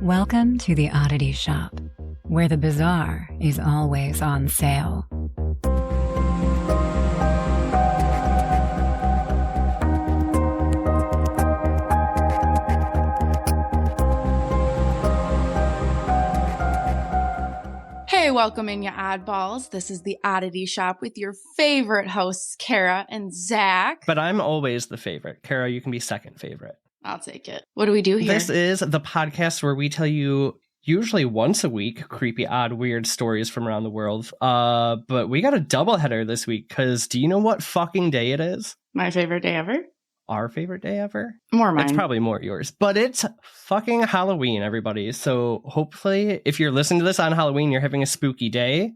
Welcome to the Oddity Shop, where the bizarre is always on sale. Hey, welcome in, you oddballs. This is the Oddity Shop with your favorite hosts, Kara and Zach. But I'm always the favorite. Kara, you can be second favorite. I'll take it. What do we do here? This is the podcast where we tell you usually once a week creepy, odd, weird stories from around the world. But we got a doubleheader this week because do you know what fucking day it is? My favorite day ever? Our favorite day ever? More mine. It's probably more yours. But it's fucking Halloween, everybody. So hopefully, if you're listening to this on Halloween, you're having a spooky day.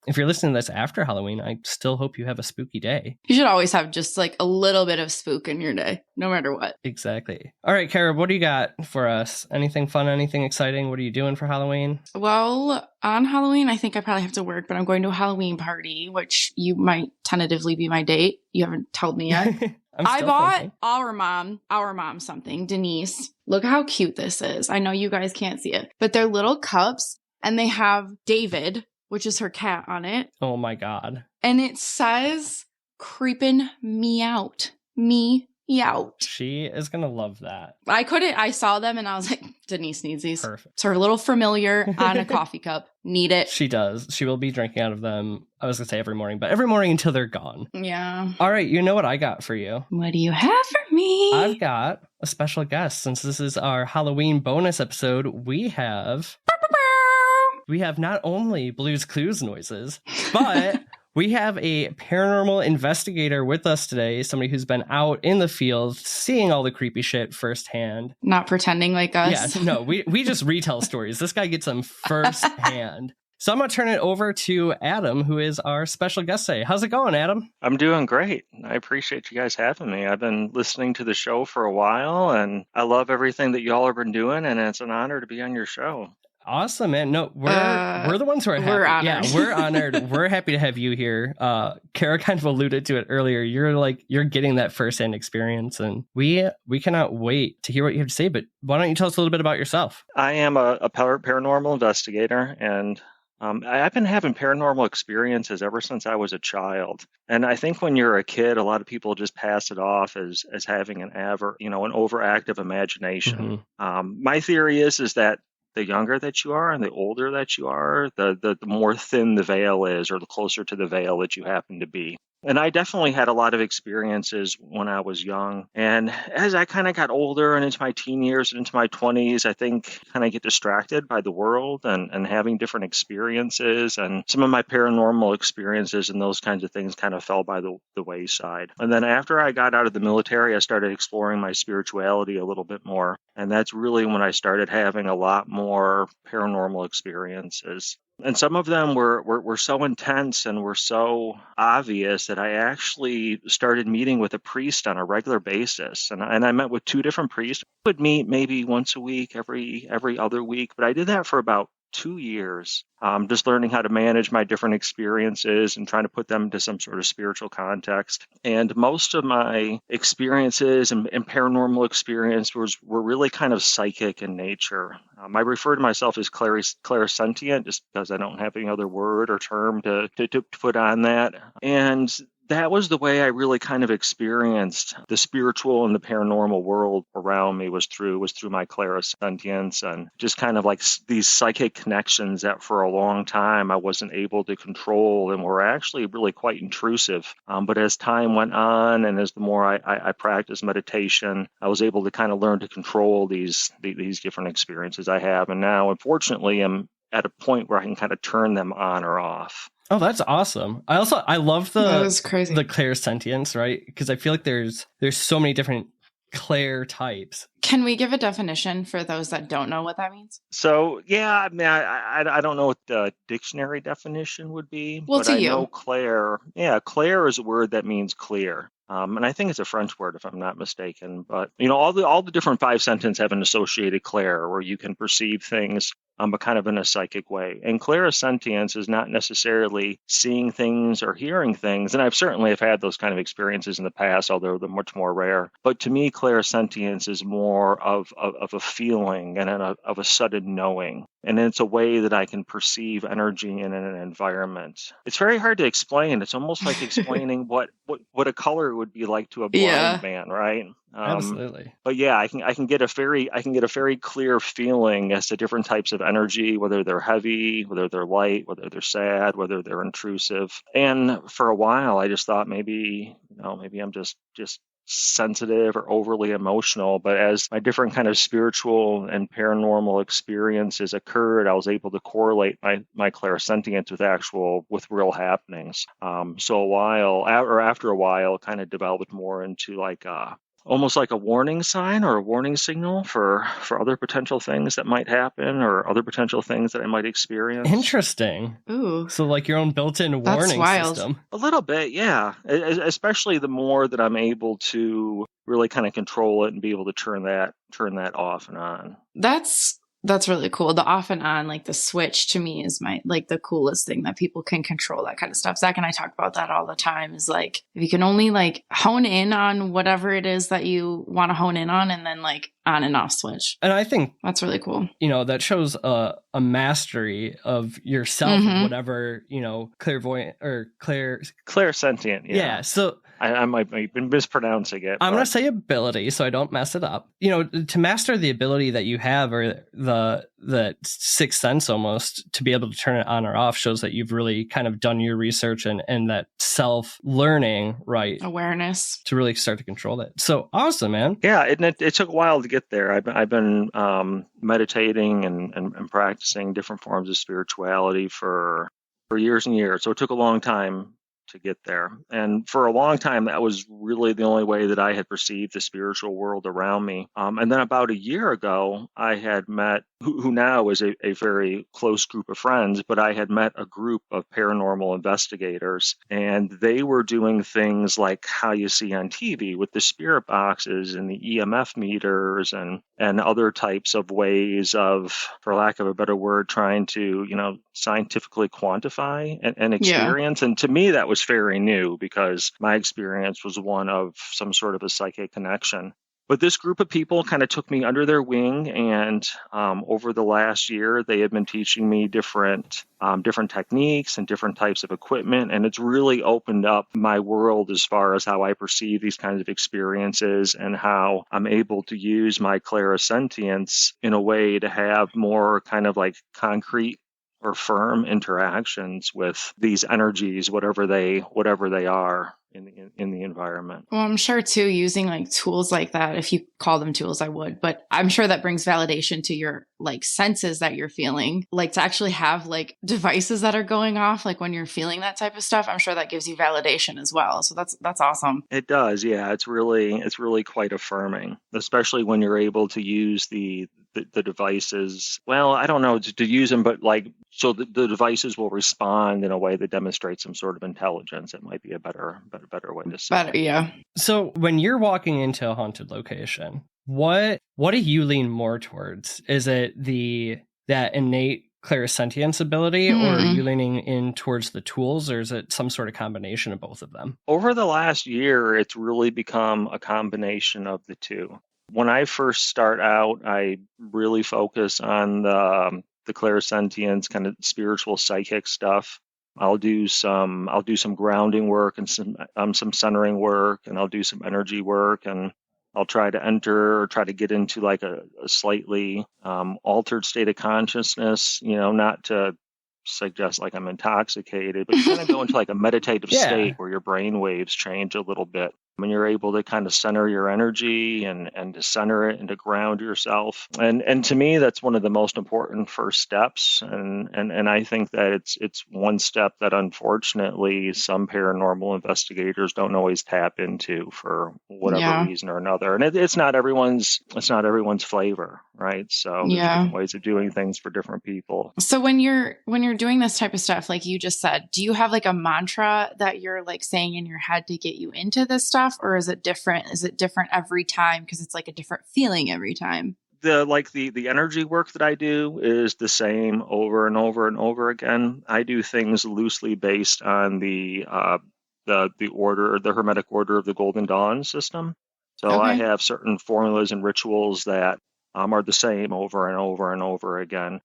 If you're listening to this after Halloween, I still hope you have a spooky day. You should always have just like a little bit of spook in your day, no matter what. Exactly. All right, Kara, what do you got for us? Anything fun, anything exciting? What are you doing for Halloween? Well, on Halloween, I think I probably have to work, but I'm going to a Halloween party, which you might tentatively be my date. You haven't told me yet. I bought thinking. our mom something, Denise. Look how cute this is. I know you guys can't see it, but they're little cups and they have David, which is her cat, on it. Oh my God. And it says, creepin' me out. Me out. She is going to love that. I saw them and I was like, Denise needs these. Perfect. It's her little familiar on a coffee cup. Need it. She does. She will be drinking out of them. I was going to say every morning, but every morning until they're gone. Yeah. All right. You know what I got for you? What do you have for me? I've got a special guest. Since this is our Halloween bonus episode, we have not only Blue's Clues noises, but we have a paranormal investigator with us today, somebody who's been out in the field seeing all the creepy shit firsthand. Not pretending like us. Yeah, no, we just retell stories. This guy gets them firsthand. So I'm going to turn it over to Adam, who is our special guest today. How's it going, Adam? I'm doing great. I appreciate you guys having me. I've been listening to the show for a while, and I love everything that y'all have been doing, and it's an honor to be on your show. Awesome, man. No, we're the ones who are happy. We're honored. Yeah, we're honored. We're happy to have you here. Kara kind of alluded to it earlier. You're getting that firsthand experience, and we cannot wait to hear what you have to say. But why don't you tell us a little bit about yourself? I am a paranormal investigator, and I've been having paranormal experiences ever since I was a child. And I think when you're a kid, a lot of people just pass it off as having an overactive imagination. Mm-hmm. My theory is that the younger that you are and the older that you are, the more thin the veil is, or the closer to the veil that you happen to be. And I definitely had a lot of experiences when I was young. And as I kind of got older and into my teen years and into my 20s, I think kind of get distracted by the world and having different experiences. And some of my paranormal experiences and those kinds of things kind of fell by the wayside. And then after I got out of the military, I started exploring my spirituality a little bit more. And that's really when I started having a lot more paranormal experiences. And some of them were so intense and were so obvious that I actually started meeting with a priest on a regular basis. And I met with two different priests. I would meet maybe once a week, every other week. But I did that for about 2 years, just learning how to manage my different experiences and trying to put them into some sort of spiritual context. And most of my experiences and paranormal experience were really kind of psychic in nature. I refer to myself as clairsentient just because I don't have any other word or term to put on that. And that was the way I really kind of experienced the spiritual and the paranormal world around me was through my clairsentience and just kind of like these psychic connections that for a long time I wasn't able to control and were actually really quite intrusive. But as time went on and as the more I practiced meditation, I was able to kind of learn to control these different experiences I have. And now, unfortunately, I'm at a point where I can kind of turn them on or off. Oh, that's awesome. I love That was crazy. the clairsentience, right? Because I feel like there's so many different clair types. Can we give a definition for those that don't know what that means? So, yeah, I mean, I don't know what the dictionary definition would be. Well, but to I you. know clair. Yeah, clair is a word that means clear. And I think it's a French word, if I'm not mistaken. But, all the different 5 sentences have an associated clair where you can perceive things but kind of in a psychic way. And clairsentience is not necessarily seeing things or hearing things. And I've certainly have had those kind of experiences in the past, although they're much more rare. But to me, clairsentience is more of a feeling and of a sudden knowing. And it's a way that I can perceive energy in an environment. It's very hard to explain. It's almost like explaining what a color would be like to a blind man, right? Absolutely. But yeah, I can get a very clear feeling as to different types of energy, whether they're heavy, whether they're light, whether they're sad, whether they're intrusive. And for a while, I just thought maybe I'm just sensitive or overly emotional. But as my different kind of spiritual and paranormal experiences occurred, I was able to correlate my clairsentience with real happenings. So after a while, kind of developed more into like almost like a warning sign or a warning signal for other potential things that might happen or other potential things that I might experience. Interesting. Ooh. So like your own built-in warning system. A little bit, yeah. Especially the more that I'm able to really kind of control it and be able to turn that off and on. That's really cool. The off and on, like the switch to me is the coolest thing that people can control, that kind of stuff. Zach and I talk about that all the time, is like, if you can only like hone in on whatever it is that you want to hone in on, and then like on and off switch. And I think that's really cool. That shows a mastery of yourself, of whatever, clairvoyant or clairsentient. Yeah. So I might be mispronouncing it. I'm going to say ability so I don't mess it up. To master the ability that you have, or the sixth sense almost, to be able to turn it on or off, shows that you've really kind of done your research and that self-learning, right? Awareness. To really start to control that. So awesome, man. Yeah, it took a while to get there. I've been meditating and practicing different forms of spirituality for years and years. So it took a long time to get there. And for a long time, that was really the only way that I had perceived the spiritual world around me. And then about a year ago, I had met who now is a very close group of friends, but I had met a group of paranormal investigators, and they were doing things like how you see on TV with the spirit boxes and the EMF meters and other types of ways of, for lack of a better word, trying to, scientifically quantify an experience. Yeah. And to me, that was very new because my experience was one of some sort of a psychic connection. But this group of people kind of took me under their wing, and over the last year, they have been teaching me different techniques and different types of equipment, and it's really opened up my world as far as how I perceive these kinds of experiences and how I'm able to use my clairsentience in a way to have more kind of like concrete or firm interactions with these energies, whatever they are in the environment. Well, I'm sure too, using like tools like that, if you call them tools, I would, but I'm sure that brings validation to your like senses that you're feeling, like to actually have like devices that are going off, like when you're feeling that type of stuff, I'm sure that gives you validation as well. So that's awesome. It does. Yeah. It's really quite affirming, especially when you're able to use the devices. Well, I don't know to use them, but like, so the devices will respond in a way that demonstrates some sort of intelligence. It might be a better way to say. Better, yeah. So when you're walking into a haunted location, what do you lean more towards? Is it that innate clairsentience ability, or are you leaning in towards the tools, or is it some sort of combination of both of them? Over the last year, it's really become a combination of the two. When I first start out, I really focus on the clairsentience, kind of spiritual psychic stuff. I'll do some grounding work and some centering work, and I'll do some energy work, and I'll try to get into like a slightly altered state of consciousness, not to suggest like I'm intoxicated, but you kind of go into like a meditative state where your brain waves change a little bit. When you're able to kind of center your energy and to center it and to ground yourself. And to me, that's one of the most important first steps. And I think that it's one step that unfortunately some paranormal investigators don't always tap into for whatever reason or another. And it's not everyone's flavor, right? So there's different ways of doing things for different people. So when you're doing this type of stuff, like you just said, do you have like a mantra that you're like saying in your head to get you into this stuff? Or is it different? Is it different every time because it's like a different feeling every time? the energy work that I do is the same over and over and over again. I do things loosely based on the order, the Hermetic Order of the Golden Dawn system. So I have certain formulas and rituals that are the same over and over and over again.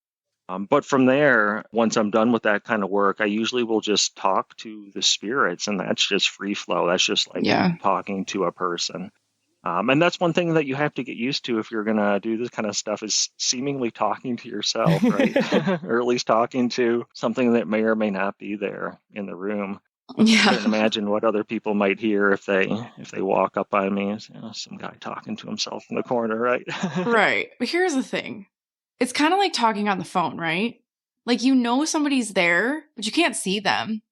But from there, once I'm done with that kind of work, I usually will just talk to the spirits, and that's just free flow. That's just like talking to a person. And that's one thing that you have to get used to if you're going to do this kind of stuff, is seemingly talking to yourself, right? Or at least talking to something that may or may not be there in the room. I can't imagine what other people might hear if they walk up on me. Some guy talking to himself in the corner, right? Right. But here's the thing. It's kind of like talking on the phone, right? Like, somebody's there, but you can't see them.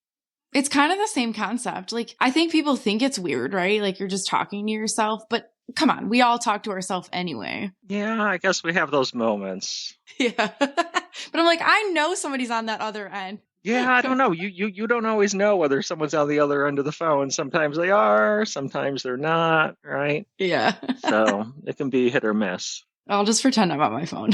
It's kind of the same concept. Like, I think people think it's weird, right? Like, you're just talking to yourself, but come on, we all talk to ourselves anyway. Yeah, I guess we have those moments. Yeah. But I'm like, I know somebody's on that other end. Yeah, I don't know. You don't always know whether someone's on the other end of the phone. Sometimes they are, sometimes they're not, right? Yeah. So it can be hit or miss. I'll just pretend I'm on my phone.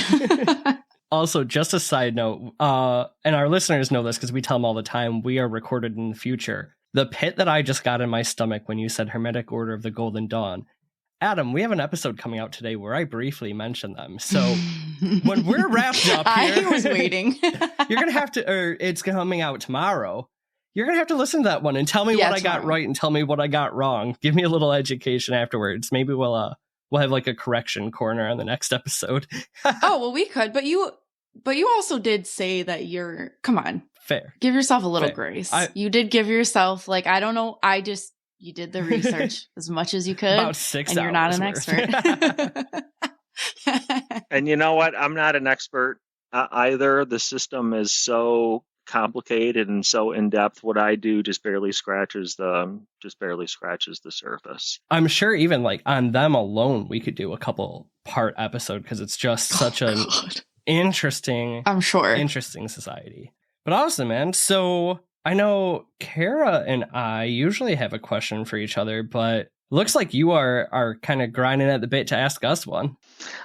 Also, just a side note, and our listeners know this because we tell them all the time, we are recorded in the future. The pit that I just got in my stomach when you said Hermetic Order of the Golden Dawn. Adam, we have an episode coming out today where I briefly mention them. So when we're wrapped up here... I was waiting. You're going to have to, or it's coming out tomorrow. You're going to have to listen to that one and tell me what I got right and tell me what I got wrong. Give me a little education afterwards. Maybe we'll have like a correction corner on the next episode. Oh, well, we could, but you also did say that come on. Fair. Give yourself a little grace. You did give yourself, like, I don't know. You did the research as much as you could. About 6 hours. And you're not an expert. And you know what? I'm not an expert either. The system is so complicated and so in depth. What I do just barely scratches the surface. I'm sure even like on them alone, we could do a couple part episode because it's just such an interesting. I'm sure interesting society. But awesome, man. So I know Kara and I usually have a question for each other, but looks like you are kind of grinding at the bit to ask us one.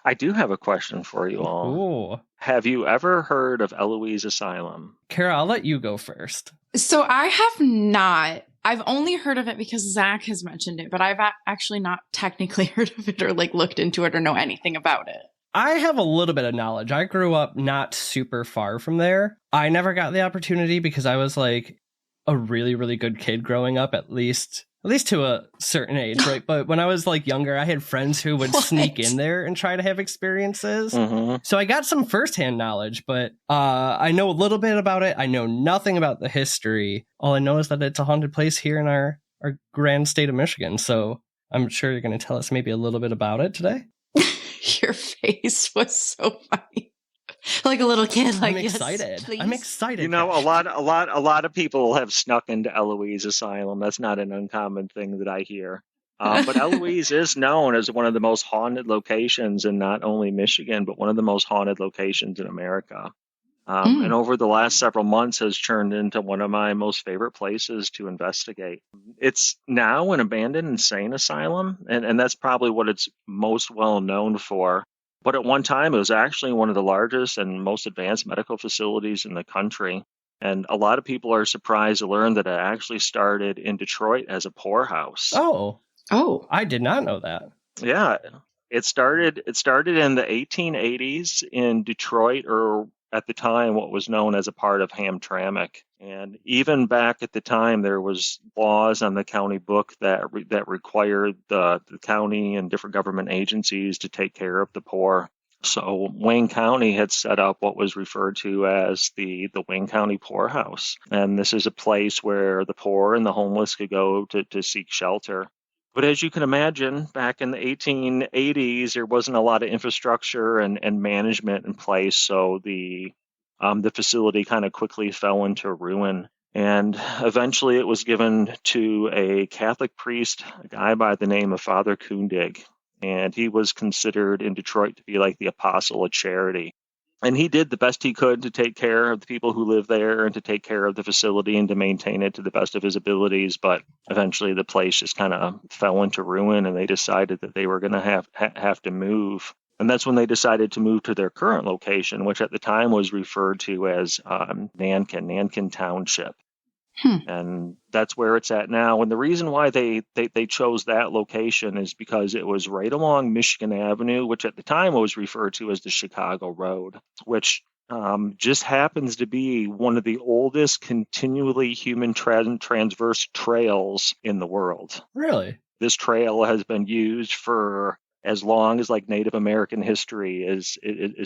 I do have a question for you all. Ooh. Have you ever heard of Eloise Asylum? Kara, I'll let you go first. So I have not. I've only heard of it because Zach has mentioned it, but I've actually not technically heard of it or like looked into it or know anything about it. I have a little bit of knowledge. I grew up not super far from there. I never got the opportunity because I was like a really, really good kid growing up, at least to a certain age, right? But when I was like younger, I had friends who would sneak in there and try to have experiences. Mm-hmm. So I got some firsthand knowledge, but I know a little bit about it. I know nothing about the history. All I know is that it's a haunted place here in our grand state of Michigan. So I'm sure you're going to tell us maybe a little bit about it today. Your face was so funny. Like a little kid. Like, I'm excited. Yes, I'm excited. You know, a lot of people have snuck into Eloise Asylum. That's not an uncommon thing that I hear. But Eloise is known as one of the most haunted locations in not only Michigan, but one of the most haunted locations in America. And over the last several months has turned into one of my most favorite places to investigate. It's now an abandoned insane asylum, and that's probably what it's most well known for. But at one time, it was actually one of the largest and most advanced medical facilities in the country. And a lot of people are surprised to learn that it actually started in Detroit as a poorhouse. Oh, I did not know that. Yeah, it started in the 1880s in Detroit, or at the time what was known as a part of Hamtramck. And even back at the time, there was laws on the county book that required the county and different government agencies to take care of the poor. So Wayne County had set up what was referred to as the Wayne County Poorhouse. And this is a place where the poor and the homeless could go to seek shelter. But as you can imagine, back in the 1880s, there wasn't a lot of infrastructure and management in place. So the facility kind of quickly fell into ruin. And eventually it was given to a Catholic priest, a guy by the name of Father Kundig. And he was considered in Detroit to be like the apostle of charity. And he did the best he could to take care of the people who live there and to take care of the facility and to maintain it to the best of his abilities. But eventually the place just kind of fell into ruin, and they decided that they were going to have to move. And that's when they decided to move to their current location, which at the time was referred to as Nankin Township. And that's where it's at now. And the reason why they chose that location is because it was right along Michigan Avenue, which at the time was referred to as the Chicago Road, which just happens to be one of the oldest continually human transverse trails in the world. Really? This trail has been used for as long as like Native American history is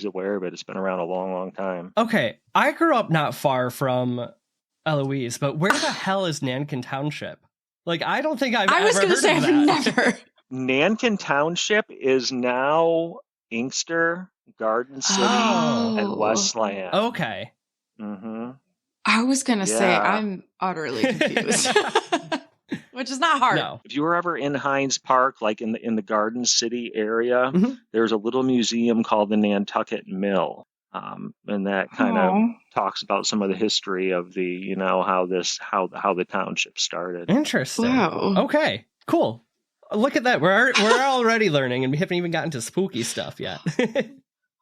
aware of it. It's been around a long, long time. Okay, I grew up not far from Eloise, but where the hell is Nankin Township? Like, I don't think I've ever heard of that. Never. Nankin Township is now Inkster, Garden City, and Westland. Okay. Mm-hmm. I was going to say, I'm utterly confused. Which is not hard. No. If you were ever in Hines Park, like in the Garden City area, there's a little museum called the Nantucket Mill. And that kind of talks about some of the history of the, how the township started. Interesting. Wow. Okay, cool. Look at that. We're already learning, and we haven't even gotten to spooky stuff yet.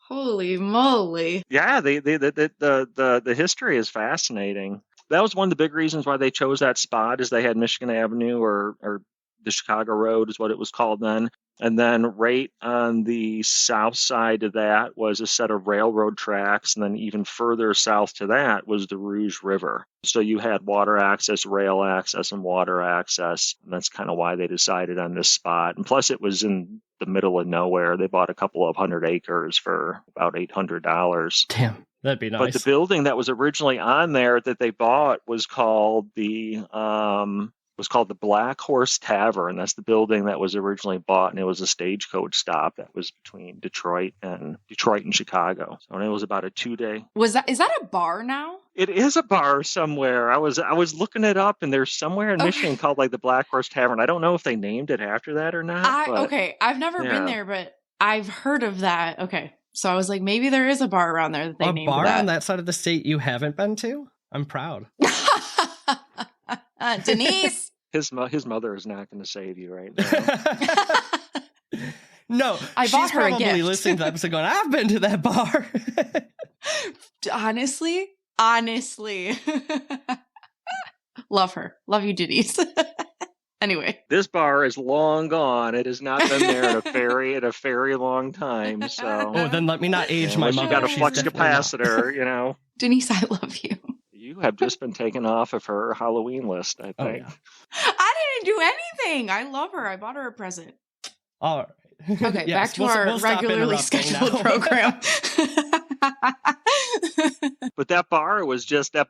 Holy moly. Yeah, the history is fascinating. That was one of the big reasons why they chose that spot, is they had Michigan Avenue or the Chicago Road is what it was called then. And then right on the south side of that was a set of railroad tracks. And then even further south to that was the Rouge River. So you had water access, rail access, and water access. And that's kind of why they decided on this spot. And plus it was in the middle of nowhere. They bought a couple of 100 acres for about $800. Damn, that'd be nice. But the building that was originally on there that they bought was called the Black Horse Tavern. That's the building that was originally bought, and it was a stagecoach stop that was between Detroit and Chicago. So it was about a 2-day. Is that a bar now? It is a bar somewhere. I was looking it up, and there's somewhere in Michigan called like the Black Horse Tavern. I don't know if they named it after that or not. I've never been there, but I've heard of that. Okay. So I was like, maybe there is a bar around there that they named that. A bar on that side of the state you haven't been to? I'm proud. Denise. His mother is not going to save you right now. No, I bought her a gift. She's probably listening to the episode going, I've been to that bar. Honestly. Love her. Love you, Denise. Anyway. This bar is long gone. It has not been there in a very long time. So then let me not age my mother. You got a flux capacitor, Denise, I love you. You have just been taken off of her Halloween list, I think. Oh, yeah. I didn't do anything. I love her. I bought her a present. All right. Okay, back to our regularly scheduled program. But that bar was just a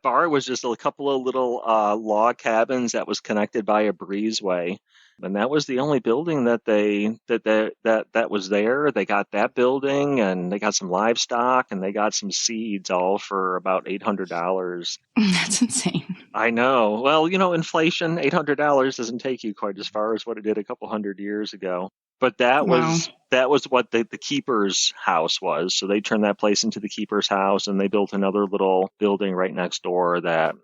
couple of little log cabins that was connected by a breezeway. And that was the only building that was there. They got that building, and they got some livestock, and they got some seeds, all for about $800. That's insane. I know. Well, inflation, $800 doesn't take you quite as far as what it did a couple hundred years ago. But that was what the keeper's house was. So they turned that place into the keeper's house, and they built another little building right next door that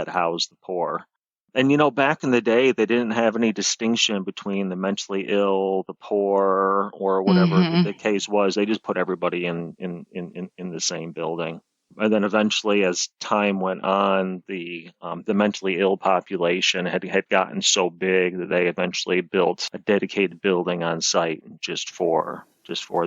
housed the poor. And, back in the day, they didn't have any distinction between the mentally ill, the poor, or whatever the case was. They just put everybody in the same building. And then eventually, as time went on, the mentally ill population had gotten so big that they eventually built a dedicated building on site just for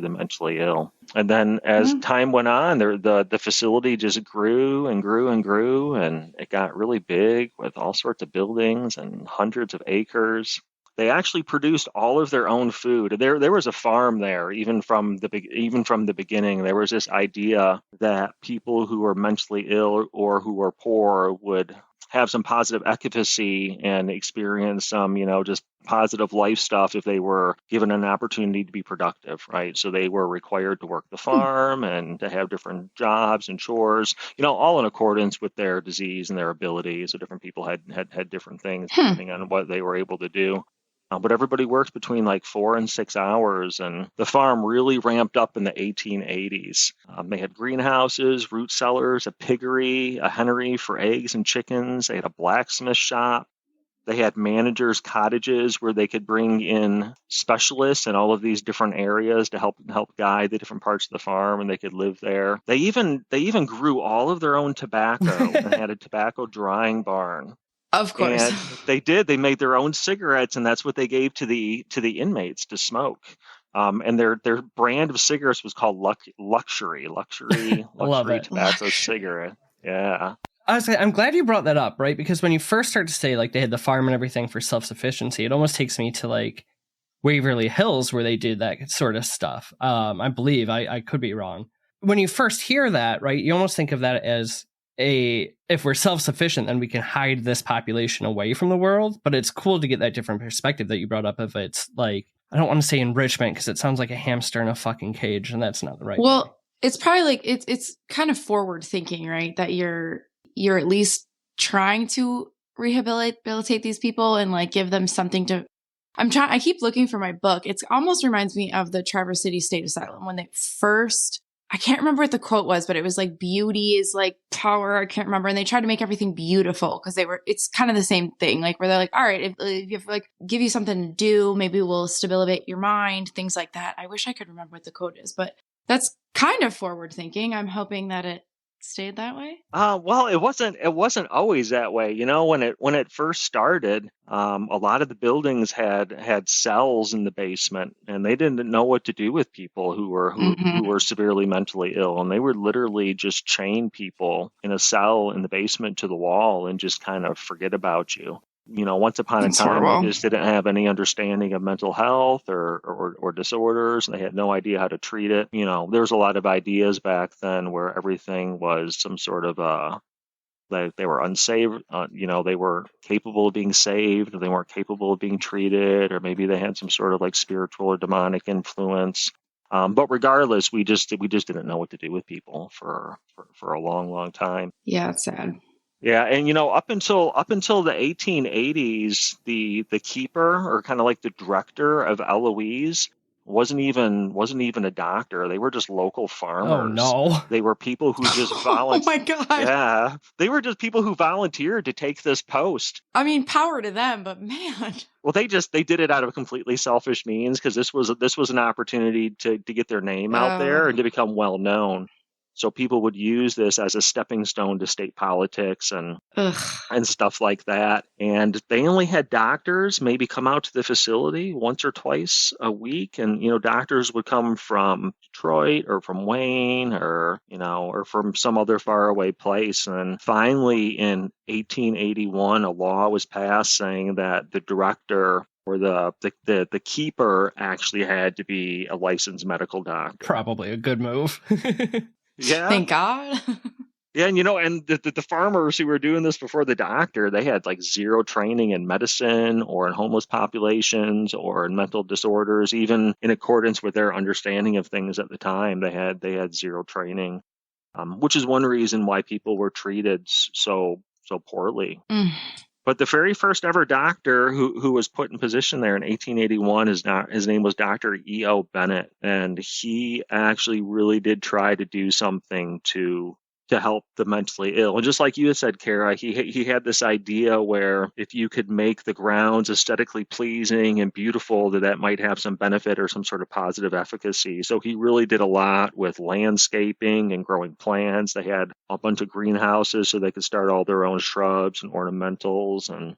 the mentally ill. And then as time went on, the facility just grew and grew and grew, and it got really big with all sorts of buildings and hundreds of acres. They actually produced all of their own food. There was a farm there, even from the beginning. There was this idea that people who were mentally ill or who were poor would have some positive efficacy and experience some, just positive life stuff if they were given an opportunity to be productive, right? So they were required to work the farm and to have different jobs and chores, all in accordance with their disease and their abilities. So different people had different things depending on what they were able to do. But everybody worked between like 4 and 6 hours, and the farm really ramped up in the 1880s. They had greenhouses, root cellars, a piggery, a hennery for eggs and chickens. They had a blacksmith shop. They had managers' cottages where they could bring in specialists in all of these different areas to help guide the different parts of the farm, and they could live there. They even grew all of their own tobacco and had a tobacco drying barn. Of course. And they did. They made their own cigarettes, and that's what they gave to the inmates to smoke. And their brand of cigarettes was called luxury tobacco cigarette. Yeah. I'm glad you brought that up, right? Because when you first start to say like they had the farm and everything for self-sufficiency, it almost takes me to like Waverly Hills where they did that sort of stuff. I believe I could be wrong. When you first hear that, right, you almost think of that as if we're self-sufficient, then we can hide this population away from the world. But it's cool to get that different perspective that you brought up of it's like, I don't want to say enrichment because it sounds like a hamster in a fucking cage, and that's not the right way. It's probably like it's kind of forward thinking, right? That you're at least trying to rehabilitate these people and like give them something to. I keep looking for my book. It almost reminds me of the Traverse City State Asylum when they first. I can't remember what the quote was, but it was like beauty is like power. I can't remember. And they tried to make everything beautiful because it's kind of the same thing. Like where they're like, all right, if you have, like give you something to do, maybe we'll stabilize your mind, things like that. I wish I could remember what the quote is, but that's kind of forward thinking. I'm hoping that it stayed that way. Well, it wasn't always that way. You know, when it first started, a lot of the buildings had cells in the basement, and they didn't know what to do with people who were severely mentally ill, and they would literally just chain people in a cell in the basement to the wall and just kind of forget about you. You know, once upon a time, they just didn't have any understanding of mental health or disorders, and they had no idea how to treat it. You know, there was a lot of ideas back then where everything was some sort of they were unsaved. You know, they were capable of being saved, or they weren't capable of being treated, or maybe they had some sort of like spiritual or demonic influence. But regardless, we just didn't know what to do with people for a long, long time. Yeah, it's sad. Yeah, and you know, up until the 1880s, the keeper, or kind of like the director of Eloise, wasn't even a doctor. They were just local farmers. Oh no. They were people who just volunteered. Oh my God. Yeah. They were just people who volunteered to take this post. I mean, power to them, but man. Well, they did it out of completely selfish means, because this was an opportunity to get their name out there and to become well known. So people would use this as a stepping stone to state politics and stuff like that. And they only had doctors maybe come out to the facility once or twice a week. And, you know, doctors would come from Detroit or from Wayne or from some other faraway place. And finally, in 1881, a law was passed saying that the director or the keeper actually had to be a licensed medical doctor. Probably a good move. Yeah. Thank God. Yeah, and you know, and the farmers who were doing this before the doctor, they had like zero training in medicine or in homeless populations or in mental disorders, even in accordance with their understanding of things at the time. They had zero training, which is one reason why people were treated so poorly. But the very first ever doctor who was put in position there in 1881, his name was Dr. E.O. Bennett, and he actually really did try to do something to help the mentally ill. And just like you had said, Kara, he had this idea where if you could make the grounds aesthetically pleasing and beautiful, that might have some benefit or some sort of positive efficacy. So he really did a lot with landscaping and growing plants. They had a bunch of greenhouses so they could start all their own shrubs and ornamentals. And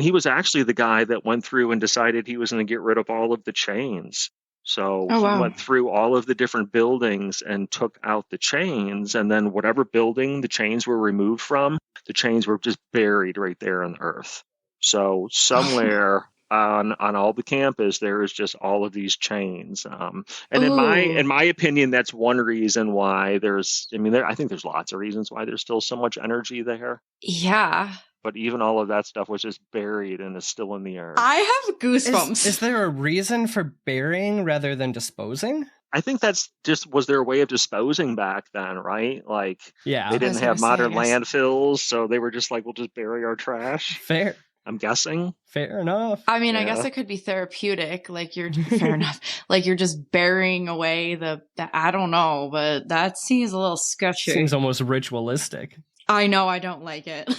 he was actually the guy that went through and decided he was going to get rid of all of the chains. So he went through all of the different buildings and took out the chains, and then whatever building the chains were removed from, the chains were just buried right there in the earth. So somewhere on all the campus, there is just all of these chains. And in my opinion, that's one reason why I think there's lots of reasons why there's still so much energy there. Yeah. But even all of that stuff was just buried and is still in the earth. I have goosebumps. Is there a reason for burying rather than disposing? I think that's just was their way of disposing back then, right? Like, they didn't have modern landfills, so they were just like, we'll just bury our trash. Fair. I'm guessing. Fair enough. I mean, I guess it could be therapeutic. Like fair enough. Like you're just burying away the I don't know, but that seems a little sketchy. Seems almost ritualistic. I know, I don't like it.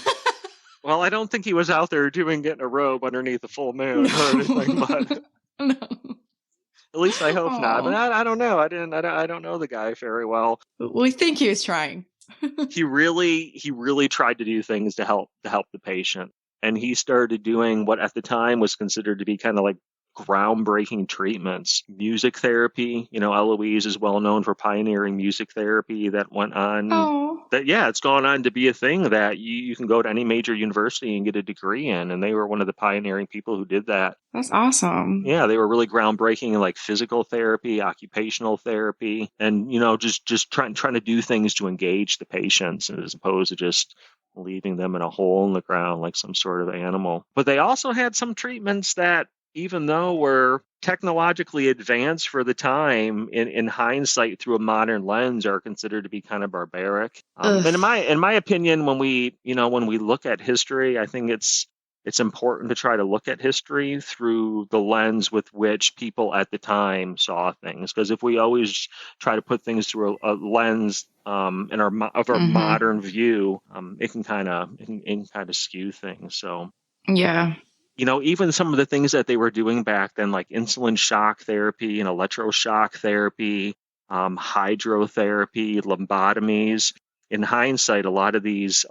Well, I don't think he was out there getting a robe underneath the full moon or anything, but No. at least I hope not. But Aw. I don't know. I don't know the guy very well. We think he was trying. He really tried to do things to help the patient, and he started doing what at the time was considered to be kind of like groundbreaking treatments. Music therapy, Eloise is well known for pioneering music therapy that went on. Oh. It's gone on to be a thing that you can go to any major university and get a degree in, and they were one of the pioneering people who did that. That's awesome. Yeah, they were really groundbreaking in like physical therapy, occupational therapy, and just trying to do things to engage the patients as opposed to just leaving them in a hole in the ground like some sort of animal. But they also had some treatments that, even though were technologically advanced for the time, in hindsight through a modern lens, are considered to be kind of barbaric. And in my opinion, when we look at history, I think it's important to try to look at history through the lens with which people at the time saw things. Because if we always try to put things through a lens in our modern view, it can kind of skew things. So yeah. Even some of the things that they were doing back then, like insulin shock therapy and electroshock therapy, hydrotherapy, lobotomies. In hindsight, a lot of these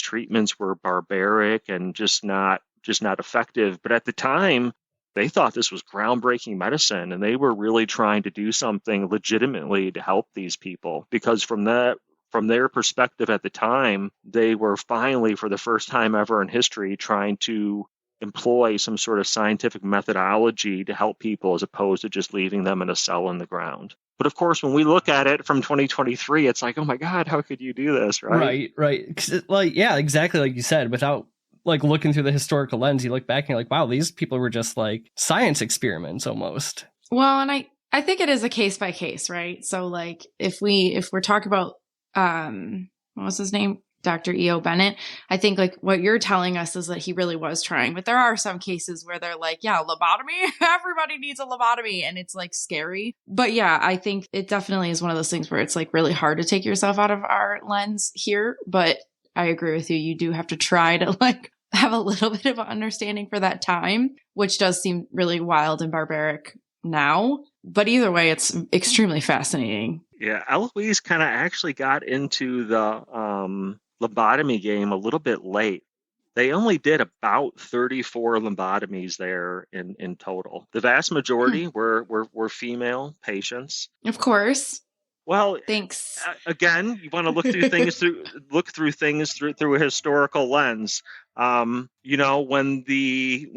treatments were barbaric and just not effective. But at the time, they thought this was groundbreaking medicine, and they were really trying to do something legitimately to help these people. Because from their perspective at the time, they were finally, for the first time ever in history, trying to employ some sort of scientific methodology to help people as opposed to just leaving them in a cell in the ground. But of course, when we look at it from 2023, it's like, oh my God, how could you do this? Right. Like, yeah, exactly. Like you said, without like looking through the historical lens, you look back and you're like, wow, these people were just like science experiments almost. Well, and I think it is a case by case, right? So like if we're talking about, what was his name? Dr. E.O. Bennett, I think like what you're telling us is that he really was trying, but there are some cases where they're like, yeah, lobotomy, everybody needs a lobotomy, and it's like scary. But yeah, I think it definitely is one of those things where it's like really hard to take yourself out of our lens here. But I agree with you. You do have to try to like have a little bit of an understanding for that time, which does seem really wild and barbaric now. But either way, it's extremely fascinating. Yeah, Eloise kind of actually got into the lobotomy game a little bit late. They only did about 34 lobotomies there in total. The vast majority were female patients. Of course. Well, thanks. Again, you want to look through things through a historical lens. When the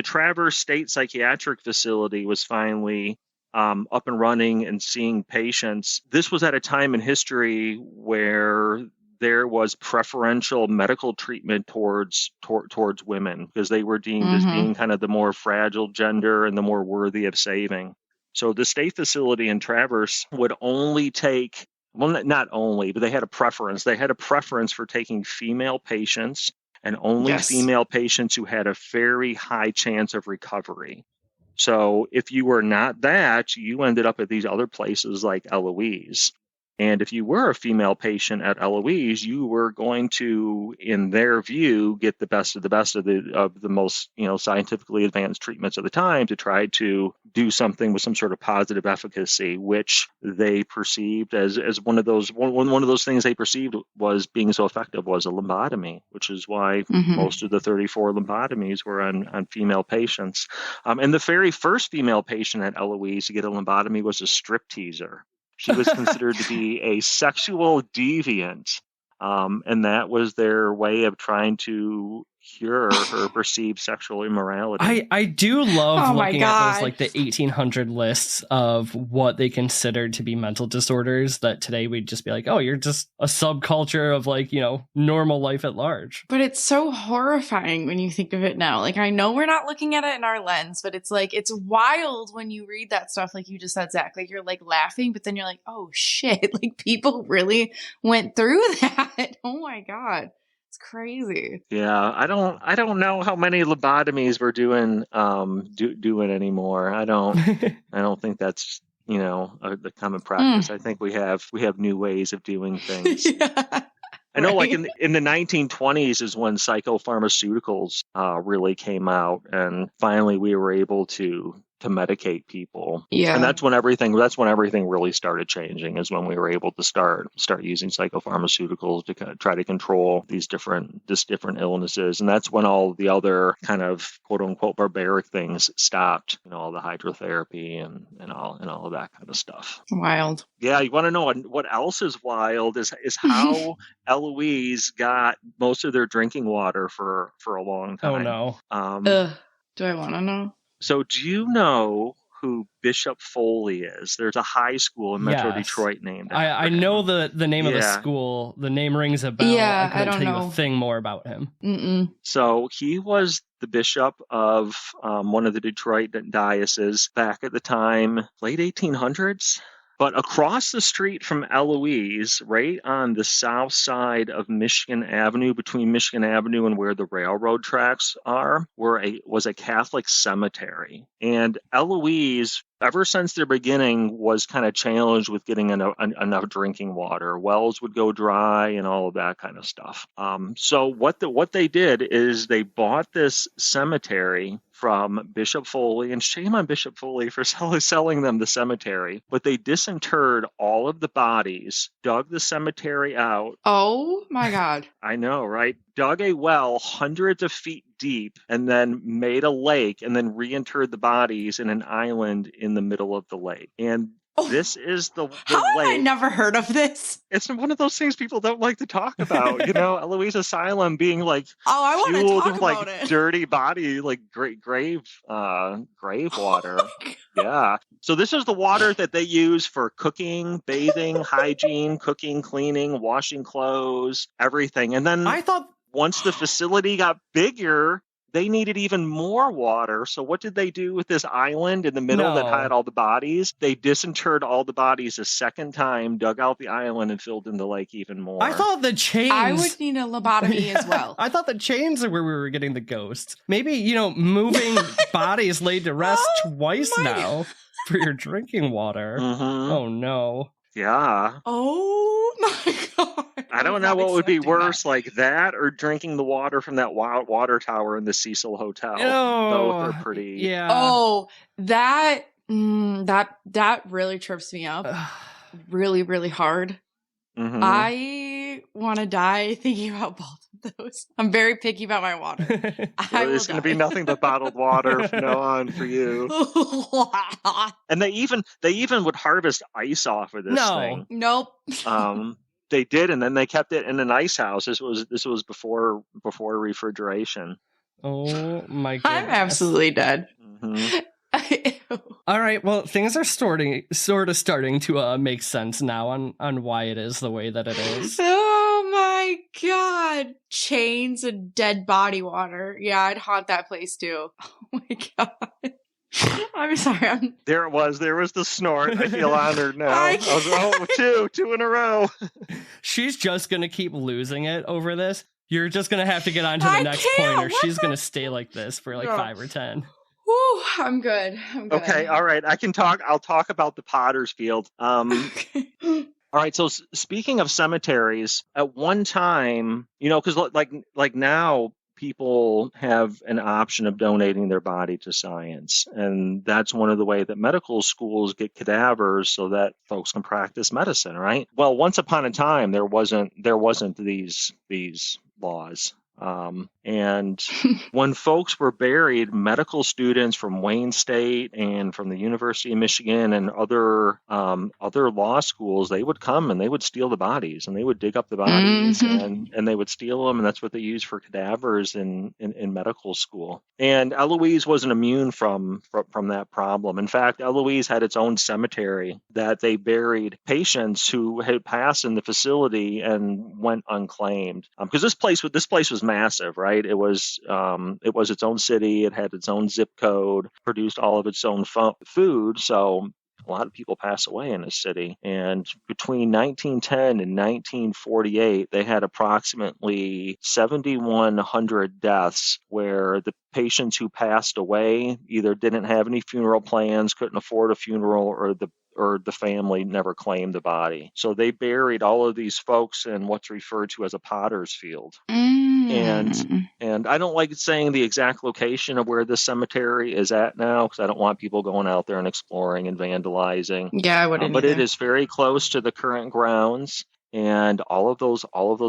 Traverse State Psychiatric Facility was finally up and running and seeing patients, this was at a time in history where there was preferential medical treatment towards women, because they were deemed as being kind of the more fragile gender and the more worthy of saving. So the state facility in Traverse would only take, well, not only, but they had a preference. They had a preference for taking female patients, and only female patients who had a very high chance of recovery. So if you were not that, you ended up at these other places like Eloise. And if you were a female patient at Eloise, you were going to, in their view, get the best of the most, scientifically advanced treatments of the time to try to do something with some sort of positive efficacy, which they perceived as one of those things they perceived was being so effective was a lobotomy, which is why most of the 34 lobotomies were on female patients. And the very first female patient at Eloise to get a lobotomy was a stripteaser. She was considered to be a sexual deviant, and that was their way of trying to cure her perceived sexual immorality. I do love looking at those, like the 1800 lists of what they considered to be mental disorders that today we'd just be like, oh, you're just a subculture of like, normal life at large. But it's so horrifying when you think of it now. Like, I know we're not looking at it in our lens, but it's like, it's wild when you read that stuff, like you just said, Zach. Like, you're like laughing, but then you're like, oh shit, like people really went through that. Oh my God. It's crazy. Yeah, I don't know how many lobotomies we're doing anymore. I don't think that's the common practice. I think we have new ways of doing things. Yeah. I know, like in the 1920s is when psychopharmaceuticals really came out, and finally we were able to medicate people. Yeah. And that's when everything really started changing, is when we were able to start using psychopharmaceuticals to kind of try to control these different illnesses. And that's when all the other kind of quote unquote barbaric things stopped, all the hydrotherapy and all of that kind of stuff. Wild. Yeah, you want to know what else is wild is how Eloise got most of their drinking water for a long time. Oh no. Do I want to know? So do you know who Bishop Foley is? There's a high school in Metro Detroit named after I him. know the name of the school. The name rings a bell. Yeah, I don't couldn't tell know you a thing more about him. Mm-mm. So he was the bishop of one of the Detroit dioceses back at the time, late 1800s. But across the street from Eloise, right on the south side of Michigan Avenue, between Michigan Avenue and where the railroad tracks are, was a Catholic cemetery. And Eloise, ever since their beginning, was kind of challenged with getting enough drinking water. Wells would go dry and all of that kind of stuff. So what they did is they bought this cemetery from Bishop Foley, and shame on Bishop Foley for selling them the cemetery, but they disinterred all of the bodies, dug the cemetery out. Oh my God. I know, right? Dug a well hundreds of feet deep and then made a lake and then reinterred the bodies in an island in the middle of the lake. And this is the How lake. have I never heard of this? It's one of those things people don't like to talk about. Eloise Asylum being like I want to fueled talk with about like it. dirty body, like grave water. Yeah. So this is the water that they use for cooking, bathing, hygiene, cooking, cleaning, washing clothes, everything. And then I thought once the facility got bigger, they needed even more water. So what did they do with this island in the middle that had all the bodies? They disinterred all the bodies a second time, dug out the island, and filled in the lake even more. I thought the chains. I would need a lobotomy as well. I thought the chains are where we were getting the ghosts. Maybe, moving bodies laid to rest twice now for your drinking water. Mm-hmm. Oh, no. Yeah. Oh, my God. I don't know what would be worse, like that or drinking the water from that water tower in the Cecil Hotel. Oh, both are pretty. Yeah. Oh, that really trips me up really, really hard. Mm-hmm. I want to die thinking about both of those. I'm very picky about my water. There's going to be nothing but bottled water from now on for you. And they even would harvest ice off of this thing. Nope. They did, and then they kept it in an ice house. This was before refrigeration. Oh my goodness. I'm absolutely dead. Mm-hmm. All right, well, things are sort of starting to make sense now on why it is the way that it is. Oh my God. Chains and dead body water. Yeah, I'd haunt that place too. Oh my God. I'm sorry. There was the snort. I feel honored now. I was two in a row. She's just going to keep losing it over this. You're just going to have to get on to the next point, or she's going to stay like this for like 5 or 10. Whew, I'm good. Okay, all right. I'll talk about the Potter's Field. Okay. All right, so speaking of cemeteries, at one time, because like now, people have an option of donating their body to science. And that's one of the ways that medical schools get cadavers so that folks can practice medicine, right? Well, once upon a time, there wasn't these laws. And when folks were buried, medical students from Wayne State and from the University of Michigan and other law schools, they would come and they would steal the bodies and they would dig up the bodies and they would steal them. And that's what they used for cadavers in medical school. And Eloise wasn't immune from that problem. In fact, Eloise had its own cemetery that they buried patients who had passed in the facility and went unclaimed. Because this place was massive, right? It was its own city. It had its own zip code, produced all of its own food. So a lot of people pass away in this city. And between 1910 and 1948, they had approximately 7,100 deaths where the patients who passed away either didn't have any funeral plans, couldn't afford a funeral, or or the family never claimed the body. So they buried all of these folks in what's referred to as a potter's field. And I don't like saying the exact location of where this cemetery is at now, because I don't want people going out there and exploring and vandalizing. Yeah, I wouldn't but either. it is very close to the current grounds, and all of those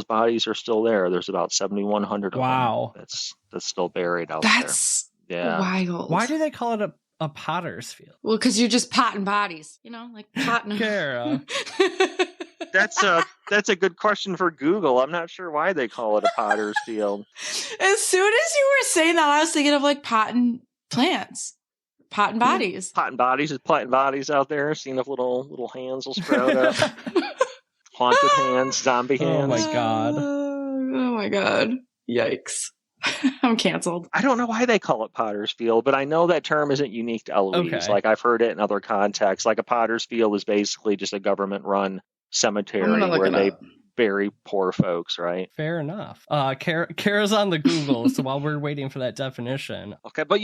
bodies are still there. There's about 7,100 of them that's still buried out there. That's Yeah. wild. Why do they call it a potter's field? Well, because you're just potting bodies, like potting. Kara. That's a good question for Google. I'm not sure why they call it a potter's field. As soon as you were saying that, I was thinking of like potting plants, potting bodies. Potting bodies out there. Seeing if little hands will sprout up. Haunted hands, zombie hands. Oh my god. Oh my god. Yikes. I'm canceled. I don't know why they call it potter's field, but I know that term isn't unique to Eloise. Okay. Like, I've heard it in other contexts. Like, a potter's field is basically just a government-run cemetery where they bury poor folks, right? Fair enough. Kara's on the Google, so while we're waiting for that definition. Okay, but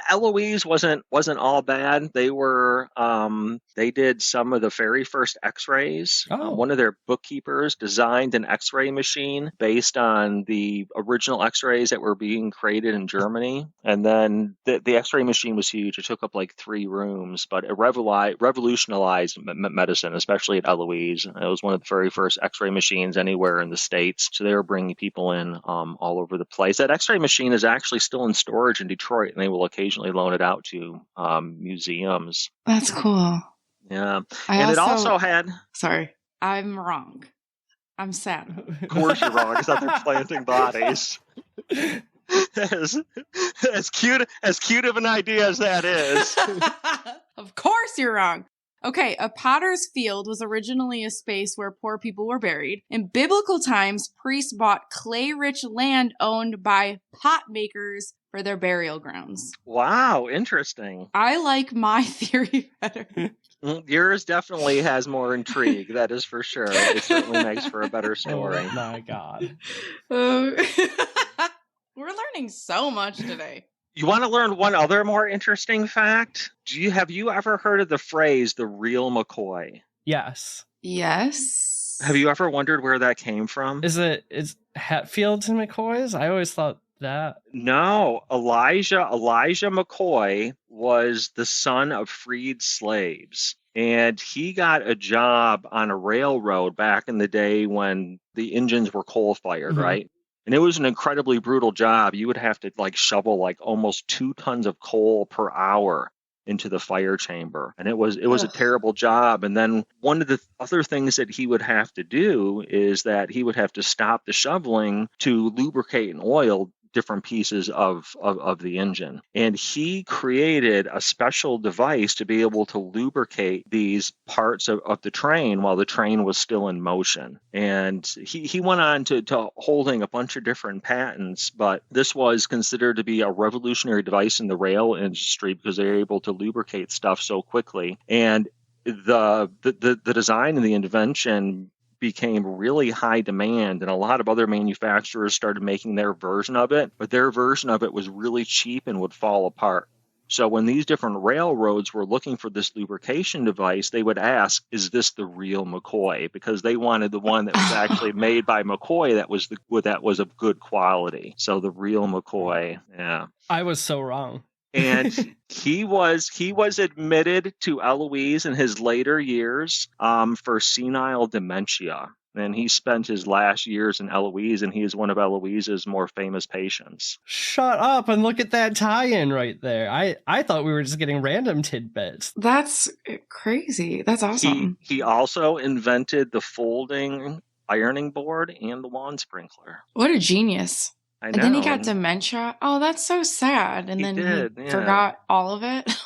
Eloise wasn't all bad. They did some of the very first X-rays. One of their bookkeepers designed an X-ray machine based on the original X-rays that were being created in Germany, and then the X-ray machine was huge. It took up like 3 rooms, but it revolutionized medicine, especially at Eloise. It was one of the very first X-ray machines anywhere in the States. So they were bringing people in all over the place. That X-ray machine is actually still in storage in Detroit, and they will occasionally loan it out to museums. That's cool. Yeah. It also had... Sorry, I'm wrong. I'm sad. Of course you're wrong. It's out there planting bodies. As cute of an idea as that is. Of course you're wrong. Okay, a potter's field was originally a space where poor people were buried. In biblical times, priests bought clay-rich land owned by pot makers for their burial grounds. Wow, interesting. I like my theory better. Yours definitely has more intrigue, that is for sure. It certainly makes for a better story. Oh my god. We're learning so much today. You want to learn one other more interesting fact? Have you ever heard of the phrase, the real McCoy? Yes. Yes. Have you ever wondered where that came from? Is Hatfields and McCoys? I always thought that. No, Elijah McCoy was the son of freed slaves. And he got a job on a railroad back in the day when the engines were coal-fired, right? And it was an incredibly brutal job. You would have to shovel almost 2 tons of coal per hour into the fire chamber. And it was a terrible job. And then one of the other things that he would have to do is that he would have to stop the shoveling to lubricate and oil different pieces of the engine. And he created a special device to be able to lubricate these parts of the train while the train was still in motion. And he went on to holding a bunch of different patents, but this was considered to be a revolutionary device in the rail industry because they were able to lubricate stuff so quickly. And the design and the invention became really high demand, and a lot of other manufacturers started making their version of it, but their version of it was really cheap and would fall apart. So when these different railroads were looking for this lubrication device, they would ask, is this the real McCoy? Because they wanted the one that was actually made by McCoy that was of good quality. So the real McCoy, yeah. I was so wrong. And he was admitted to Eloise in his later years for senile dementia. And he spent his last years in Eloise, and he is one of Eloise's more famous patients. Shut up and look at that tie-in right there. I thought we were just getting random tidbits. That's crazy. That's awesome. He also invented the folding ironing board and the lawn sprinkler. What a genius. I know. And then he got dementia. Oh, that's so sad. And he forgot all of it.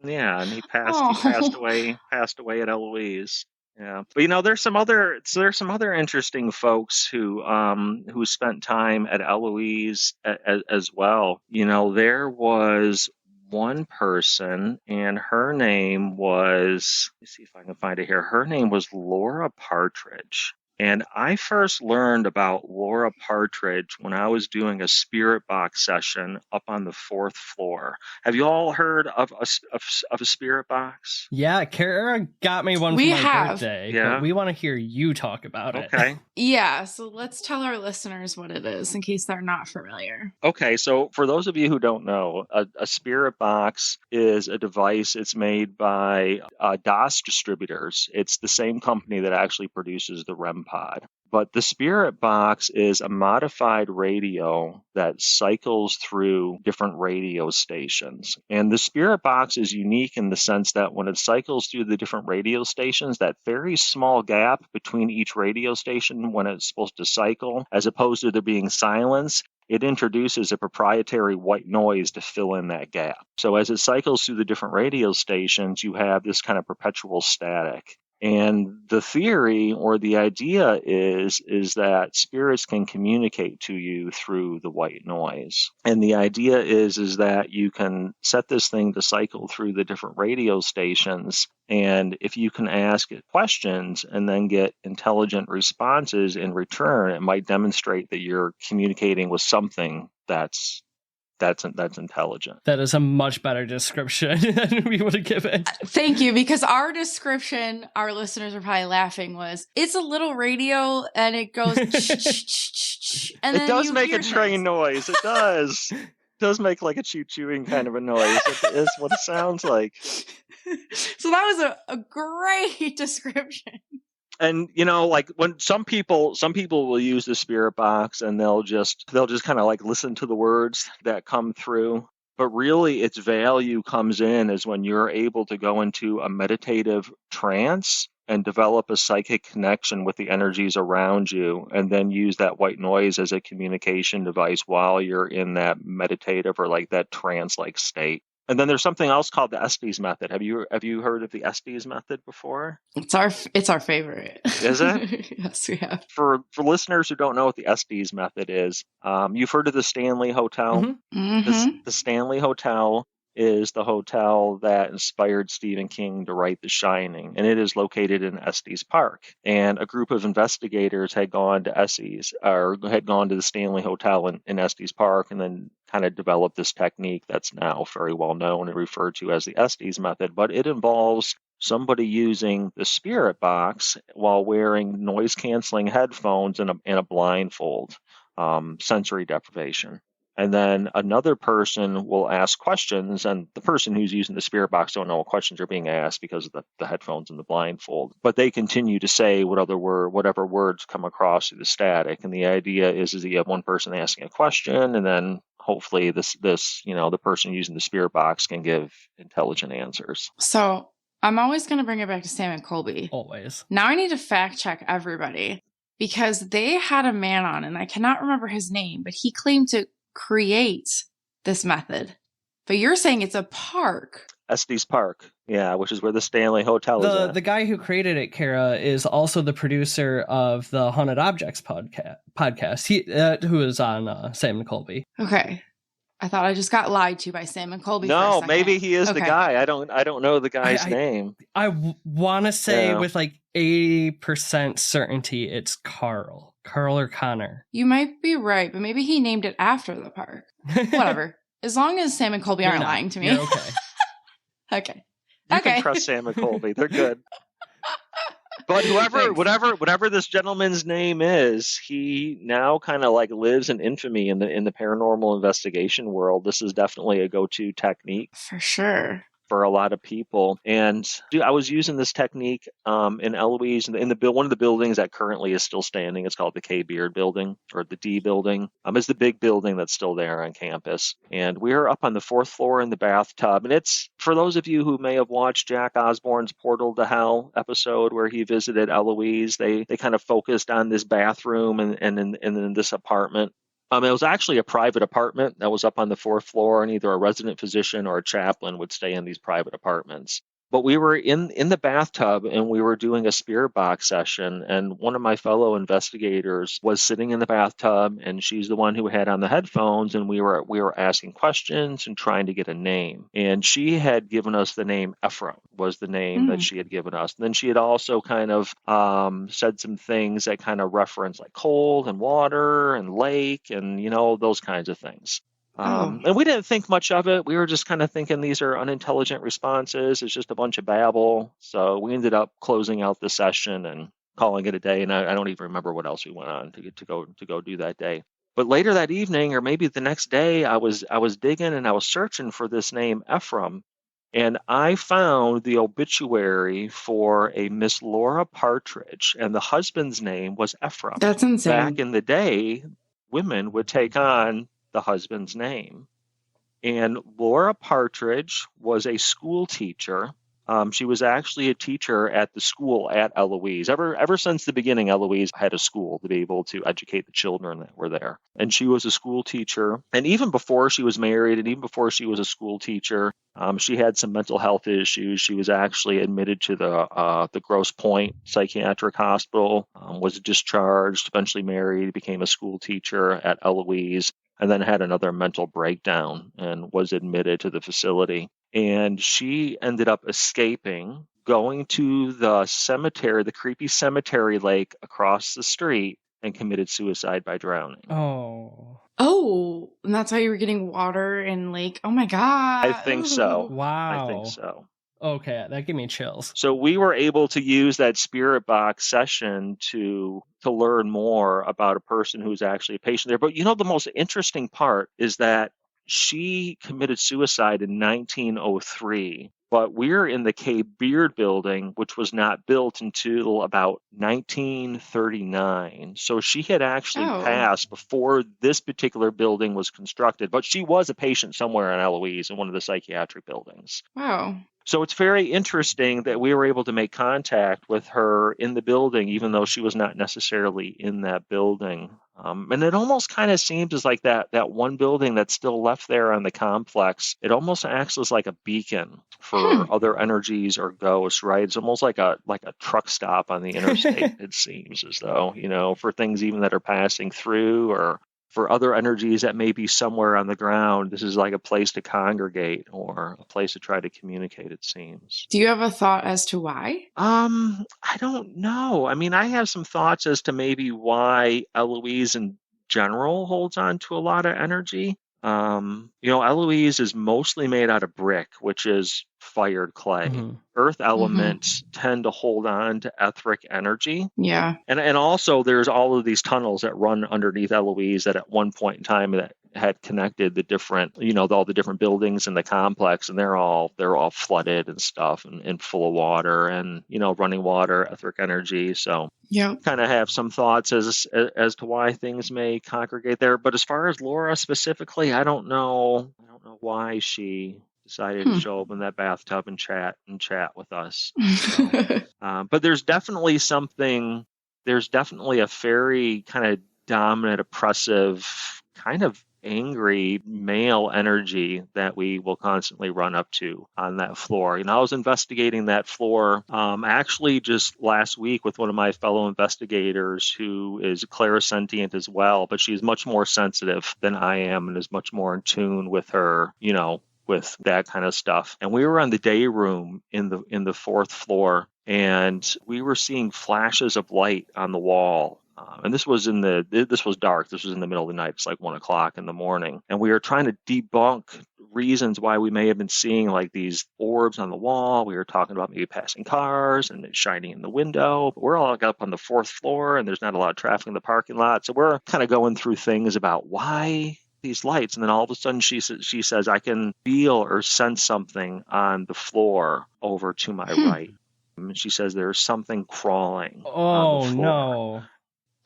Yeah, and he passed away at Eloise. Yeah, but there's some other interesting folks who spent time at Eloise as well. There was one person, and her name was, let me see if I can find it here. Her name was Laura Partridge. And I first learned about Laura Partridge when I was doing a spirit box session up on the 4th floor. Have you all heard of a spirit box? Yeah, Kara got me one for my birthday. Yeah. But we want to hear you talk about it. Okay. Yeah, so let's tell our listeners what it is in case they're not familiar. Okay, so for those of you who don't know, a spirit box is a device. It's made by DOS distributors. It's the same company that actually produces the REM pod. But the spirit box is a modified radio that cycles through different radio stations. And the spirit box is unique in the sense that when it cycles through the different radio stations, that very small gap between each radio station when it's supposed to cycle, as opposed to there being silence, it introduces a proprietary white noise to fill in that gap. So as it cycles through the different radio stations, you have this kind of perpetual static. And the theory or the idea is that spirits can communicate to you through the white noise. And the idea is that you can set this thing to cycle through the different radio stations. And if you can ask it questions and then get intelligent responses in return, it might demonstrate that you're communicating with something that's intelligent. That is a much better description than we would have given. Thank you, because our description, our listeners are probably laughing, was it's a little radio and it goes and then it does make a train noise. It does. It does make like a chewing kind of a noise. It is what it sounds like. So that was a great description. And like when some people will use the spirit box and they'll just kind of like listen to the words that come through. But really its value comes in is when you're able to go into a meditative trance and develop a psychic connection with the energies around you, and then use that white noise as a communication device while you're in that meditative or like that trance-like state. And then there's something else called the Estes method. Have you heard of the Estes method before? It's our favorite. Is it? Yes, we have. For listeners who don't know what the Estes method is, you've heard of the Stanley Hotel? Mm-hmm. Mm-hmm. The Stanley Hotel is the hotel that inspired Stephen King to write The Shining, and it is located in Estes Park. And a group of investigators had gone to the Stanley Hotel in Estes Park, and then kind of developed this technique that's now very well known and referred to as the Estes method. But it involves somebody using the spirit box while wearing noise-canceling headphones and a blindfold, sensory deprivation. And then another person will ask questions, and the person who's using the spirit box don't know what questions are being asked because of the headphones and the blindfold. But they continue to say whatever words come across through the static. And the idea is that you have one person asking a question, and then hopefully this the person using the spirit box can give intelligent answers. So I'm always going to bring it back to Sam and Colby. Always. Now I need to fact check everybody, because they had a man on, and I cannot remember his name, but he claimed to create this method. But you're saying it's a park. Estes Park, yeah, which is where the Stanley Hotel is at. The guy who created it, Kara, is also the producer of the Haunted Objects podcast. He who is on Sam and Colby. Okay. I thought I just got lied to by Sam and Colby. No, maybe he is the guy. I don't know the guy's name. I want to say with like 80% certainty it's Carl or Connor. You might be right, but maybe he named it after the park. Whatever. As long as Sam and Colby aren't lying to me. You're okay. Okay. You can trust Sam and Colby. They're good. But whatever this gentleman's name is, he now kind of like lives in infamy in the paranormal investigation world. This is definitely a go-to technique for sure for a lot of people. And I was using this technique in Eloise in one of the buildings that currently is still standing. It's called the K Beard building, or the D building. It's the big building that's still there on campus. And we're up on the 4th floor in the bathtub. And it's, for those of you who may have watched Jack Osborne's Portal to Hell episode where he visited Eloise, they kind of focused on this bathroom and in this apartment. It was actually a private apartment that was up on the 4th floor, and either a resident physician or a chaplain would stay in these private apartments. But we were in the bathtub and we were doing a spirit box session, and one of my fellow investigators was sitting in the bathtub, and she's the one who had on the headphones, and we were asking questions and trying to get a name. And she had given us the name Ephraim was the name that she had given us. And then she had also kind of said some things that kind of reference like cold and water and lake and, those kinds of things. And we didn't think much of it. We were just kind of thinking these are unintelligent responses. It's just a bunch of babble. So we ended up closing out the session and calling it a day. And I don't even remember what else we went on to go do that day. But later that evening, or maybe the next day, I was digging and I was searching for this name Ephraim. And I found the obituary for a Miss Laura Partridge, and the husband's name was Ephraim. That's insane. Back in the day, women would take on the husband's name. And Laura Partridge was a school teacher. She was actually a teacher at the school at Eloise. Ever since the beginning, Eloise had a school to be able to educate the children that were there. And she was a school teacher. And even before she was married and even before she was a school teacher, she had some mental health issues. She was actually admitted to the Grosse Pointe Psychiatric Hospital, was discharged, eventually married, became a school teacher at Eloise, and then had another mental breakdown and was admitted to the facility. And she ended up escaping, going to the cemetery, the creepy cemetery lake across the street, and committed suicide by drowning. Oh, and that's how you were getting water in lake? Oh my God. I think so. Wow. I think so. Okay, that gave me chills. So we were able to use that spirit box session to learn more about a person who's actually a patient there. But the most interesting part is that she committed suicide in 1903, but we're in the K. Beard building, which was not built until about 1939. So she had actually passed before this particular building was constructed, but she was a patient somewhere in Eloise in one of the psychiatric buildings. Wow. So it's very interesting that we were able to make contact with her in the building, even though she was not necessarily in that building. And it almost kind of seems as like that one building that's still left there on the complex, it almost acts as like a beacon for other energies or ghosts, right? It's almost like a truck stop on the interstate, it seems as though, for things even that are passing through or for other energies that may be somewhere on the ground. This is like a place to congregate or a place to try to communicate, it seems. Do you have a thought as to why? I don't know. I mean, I have some thoughts as to maybe why Eloise in general holds on to a lot of energy. Eloise is mostly made out of brick, which is fired clay. Mm-hmm. Earth elements tend to hold on to etheric energy. Yeah. And also there's all of these tunnels that run underneath Eloise that at one point in time that had connected the different, all the different buildings in the complex, and they're all flooded and stuff and full of water and, running water, etheric energy. So kind of have some thoughts as to why things may congregate there. But as far as Laura specifically, I don't know why she decided to show up in that bathtub and chat with us. So, but there's definitely a very kind of dominant, oppressive, kind of angry male energy that we will constantly run up to on that floor. I was investigating that floor actually just last week with one of my fellow investigators who is clairsentient as well, but she's much more sensitive than I am and is much more in tune with her, with that kind of stuff. And we were on the day room in the fourth floor, and we were seeing flashes of light on the wall. And this was dark. This was in the middle of the night. It's like 1:00 in the morning. And we were trying to debunk reasons why we may have been seeing like these orbs on the wall. We were talking about maybe passing cars and it shining in the window. But we're all up on the fourth floor and there's not a lot of traffic in the parking lot. So we're kind of going through things about why these lights. And then all of a sudden she says, I can feel or sense something on the floor over to my right. And she says there's something crawling on the floor. No.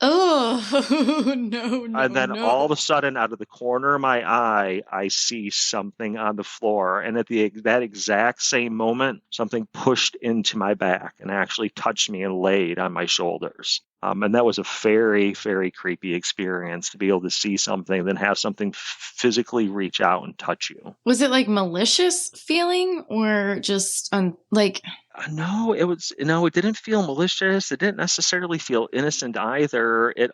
Oh, no. And then all of a sudden, out of the corner of my eye, I see something on the floor. And at that exact same moment, something pushed into my back and actually touched me and laid on my shoulders. And that was a very, very creepy experience to be able to see something, then have something physically reach out and touch you. Was it like malicious feeling or just like? No, it didn't feel malicious. It didn't necessarily feel innocent either. It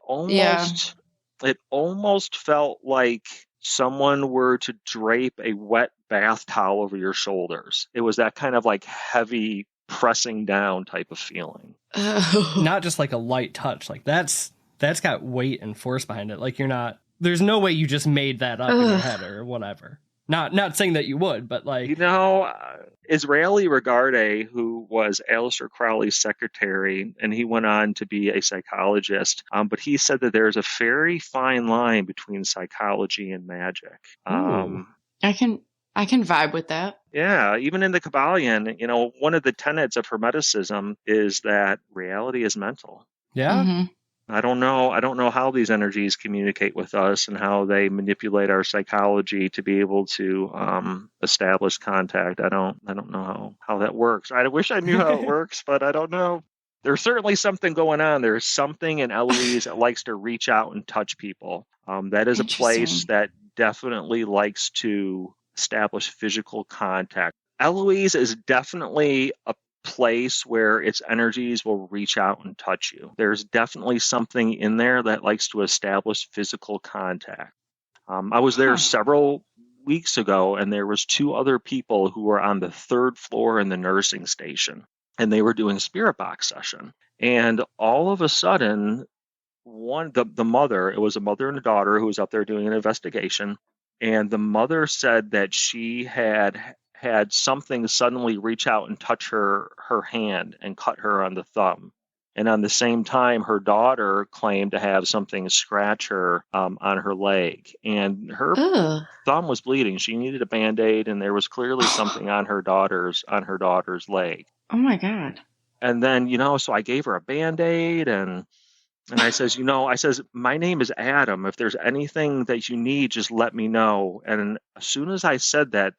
almost felt like someone were to drape a wet bath towel over your shoulders. It was that kind of like heavy pressing down type of feeling. Not just like a light touch. Like that's got weight and force behind it. Like there's no way you just made that up in your head or whatever. Not saying that you would, but like, Israeli Regarde, who was Aleister Crowley's secretary, and he went on to be a psychologist, but he said that there's a very fine line between psychology and magic. I can vibe with that. Yeah, even in the Kabbalion, one of the tenets of Hermeticism is that reality is mental. Yeah. Mm-hmm. I don't know how these energies communicate with us and how they manipulate our psychology to be able to establish contact. I don't know how that works. I wish I knew how it works, but I don't know. There's certainly something going on. There's something in Eloise that likes to reach out and touch people. That is a place that definitely likes to establish physical contact. Eloise is definitely a place where its energies will reach out and touch you. There's definitely something in there that likes to establish physical contact. I was there several weeks ago, and there was 2 other people who were on the 3rd floor in the nursing station, and they were doing a spirit box session. And all of a sudden, the mother, it was a mother and a daughter who was up there doing an investigation, and the mother said that she had something suddenly reach out and touch her hand and cut her on the thumb. And on the same time, her daughter claimed to have something scratch her on her leg. And her thumb was bleeding. She needed a Band-Aid, and there was clearly something on her daughter's leg. Oh, my God. And then, so I gave her a Band-Aid, and I says, my name is Adam. If there's anything that you need, just let me know. And as soon as I said that,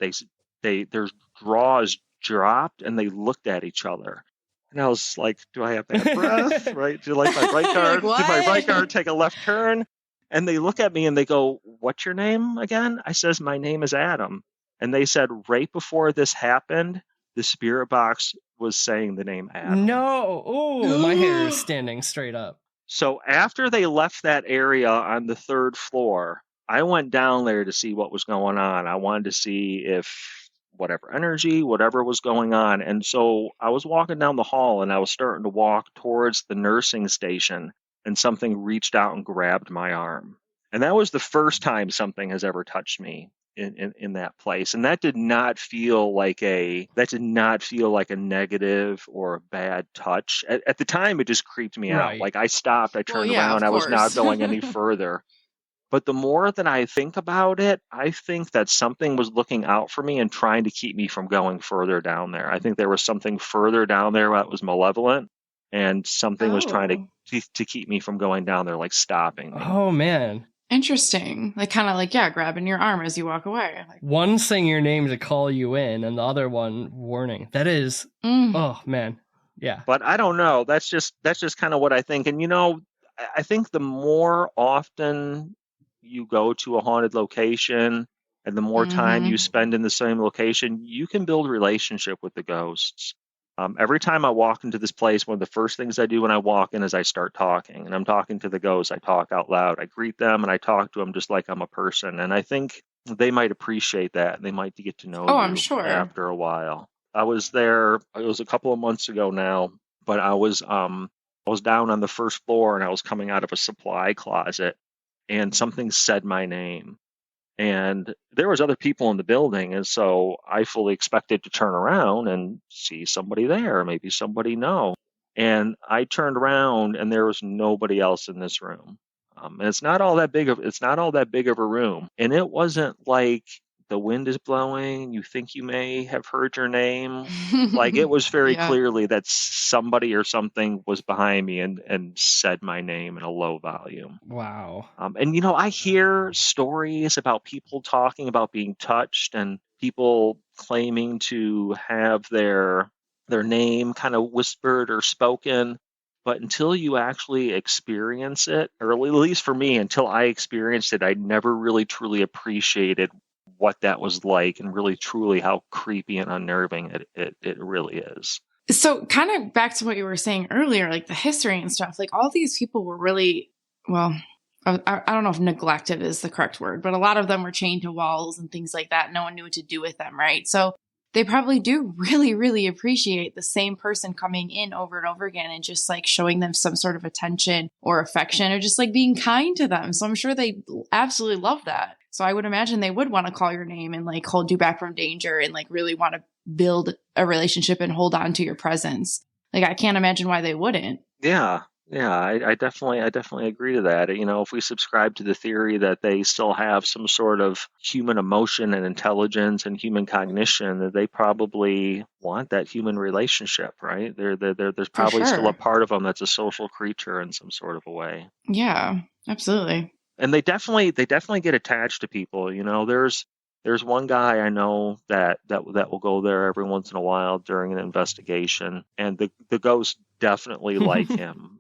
their jaws dropped and they looked at each other. And I was like, do I have bad breath? Right? Do you like my right guard? Like, did my right guard take a left turn? And they look at me and they go, what's your name again? I says, my name is Adam. And they said, right before this happened, the spirit box was saying the name Adam. No. Oh, my hair is standing straight up. So after they left that area on the 3rd floor, I went down there to see what was going on. I wanted to see if whatever was going on. And so I was walking down the hall, and I was starting to walk towards the nursing station, and something reached out and grabbed my arm. And that was the first time something has ever touched me in that place. And that did not feel like a negative or a bad touch. At the time, it just creeped me out. Like I stopped, I turned around, I was not going any further. But the more that I think about it, I think that something was looking out for me and trying to keep me from going further down there. I think there was something further down there that was malevolent, and something was trying to keep me from going down there, like stopping me. Oh, man. Interesting. Like kind of like, grabbing your arm as you walk away. Like, one saying your name to call you in, and the other one warning. That is, oh, man. Yeah. But I don't know. That's just kind of what I think. And, I think the more often you go to a haunted location and the more time you spend in the same location, you can build relationship with the ghosts. Every time I walk into this place, one of the first things I do when I walk in is I start talking, and I'm talking to the ghosts. I talk out loud. I greet them, and I talk to them just like I'm a person. And I think they might appreciate that. They might get to know you I'm sure. after a while. I was there, it was a couple of months ago now, but I was down on the 1st floor, and I was coming out of a supply closet, and something said my name. And there was other people in the building, and so I fully expected to turn around and see somebody there, maybe somebody know. And I turned around, and there was nobody else in this room. And it's not all that big of a room. And it wasn't like the wind is blowing, you think you may have heard your name. Like it was very clearly that somebody or something was behind me and said my name in a low volume. Wow. And I hear stories about people talking about being touched and people claiming to have their name kind of whispered or spoken. But until you actually experience it, or at least for me, until I experienced it, I never really truly appreciated what that was like and really truly how creepy and unnerving it really is. So kind of back to what you were saying earlier, like the history and stuff, like all these people were really, well, I don't know if neglected is the correct word, but a lot of them were chained to walls and things like that. No one knew what to do with them, right? So they probably do really, really appreciate the same person coming in over and over again and just like showing them some sort of attention or affection or just like being kind to them. So I'm sure they absolutely love that. So I would imagine they would want to call your name and like hold you back from danger and like really want to build a relationship and hold on to your presence. Like I can't imagine why they wouldn't. Yeah. I definitely agree to that. You know, if we subscribe to the theory that they still have some sort of human emotion and intelligence and human cognition, that they probably want that human relationship, right? There's probably still a part of them that's a social creature in some sort of a way. Yeah, absolutely. And they definitely get attached to people. You know, there's one guy I know that will go there every once in a while during an investigation, and the ghosts definitely like him.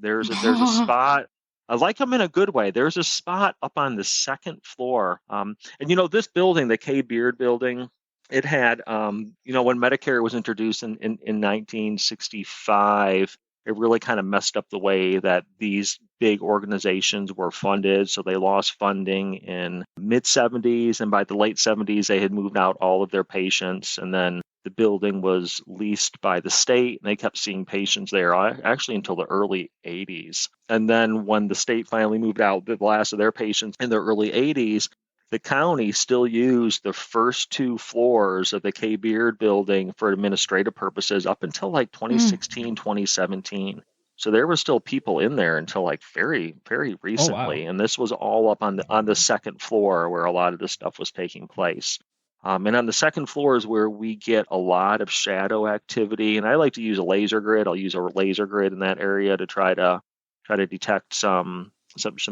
There's a spot. I like him in a good way. There's a spot up on the second floor. And you know, this building, the K Beard building, it had you know, when Medicare was introduced in 1965, it really kind of messed up the way that these big organizations were funded. So they lost funding in mid 70s, and by the late 70s, they had moved out all of their patients. And then the building was leased by the state, and they kept seeing patients there actually until the early 80s. And then when the state finally moved out the last of their patients in the early 80s, the county still used the first two floors of the K Beard building for administrative purposes up until like 2016, 2017. So there were still people in there until like very, very recently. Oh, wow. And this was all up on the second floor where a lot of this stuff was taking place. And on the second floor is where we get a lot of shadow activity. And I like to use a laser grid. I'll use a laser grid in that area to try to detect some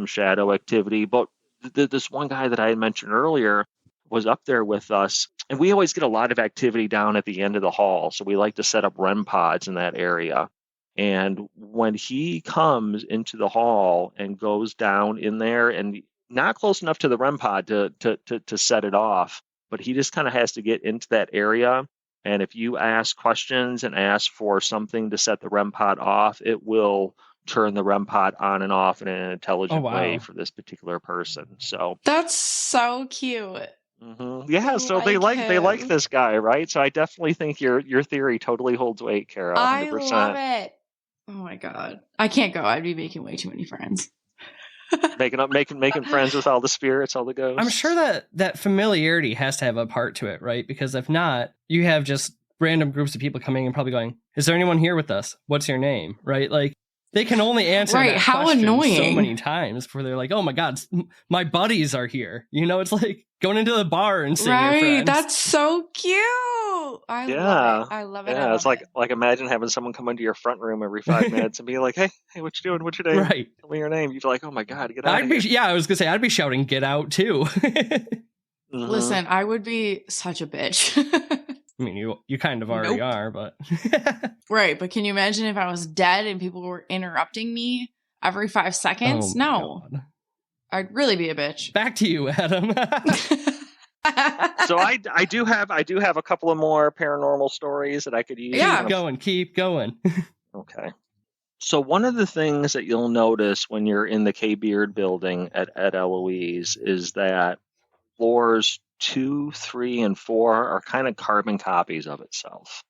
shadow activity. But this one guy that I had mentioned earlier was up there with us, and we always get a lot of activity down at the end of the hall. So we like to set up REM pods in that area. And when he comes into the hall and goes down in there, and not close enough to the REM pod to set it off, but he just kind of has to get into that area. And if you ask questions and ask for something to set the REM pod off, it will turn the REM pod on and off in an intelligent way for this particular person. So that's so cute. Mm-hmm. Yeah, so they like this guy, right? So I definitely think your theory totally holds weight, Kara. 100%. I love it. Oh my god, I can't go. I'd be making way too many friends. making friends with all the spirits, all the ghosts. I'm sure that familiarity has to have a part to it, right? Because if not, you have just random groups of people coming and probably going, "Is there anyone here with us? What's your name?" Right? Like they can only answer that How question annoying. so many times before they're like, "Oh my god, my buddies are here." You know, it's like going into the bar and seeing your friends. That's so cute. I love it. Yeah, it's like imagine having someone come into your front room every 5 minutes and be like, hey, what you doing? What's your name? Right. Tell me your name. You'd be like, oh my god, get out of here. Yeah, I was gonna say I'd be shouting, "Get out!" too. Mm-hmm. Listen, I would be such a bitch. I mean, you kind of already are, but right. But can you imagine if I was dead and people were interrupting me every 5 seconds? No, God. I'd really be a bitch. Back to you, Adam. So I do have a couple of more paranormal stories that I could use. Yeah, keep going. Okay. So one of the things that you'll notice when you're in the K Beard building at Eloise is that floors 2, 3, and 4 are kind of carbon copies of itself.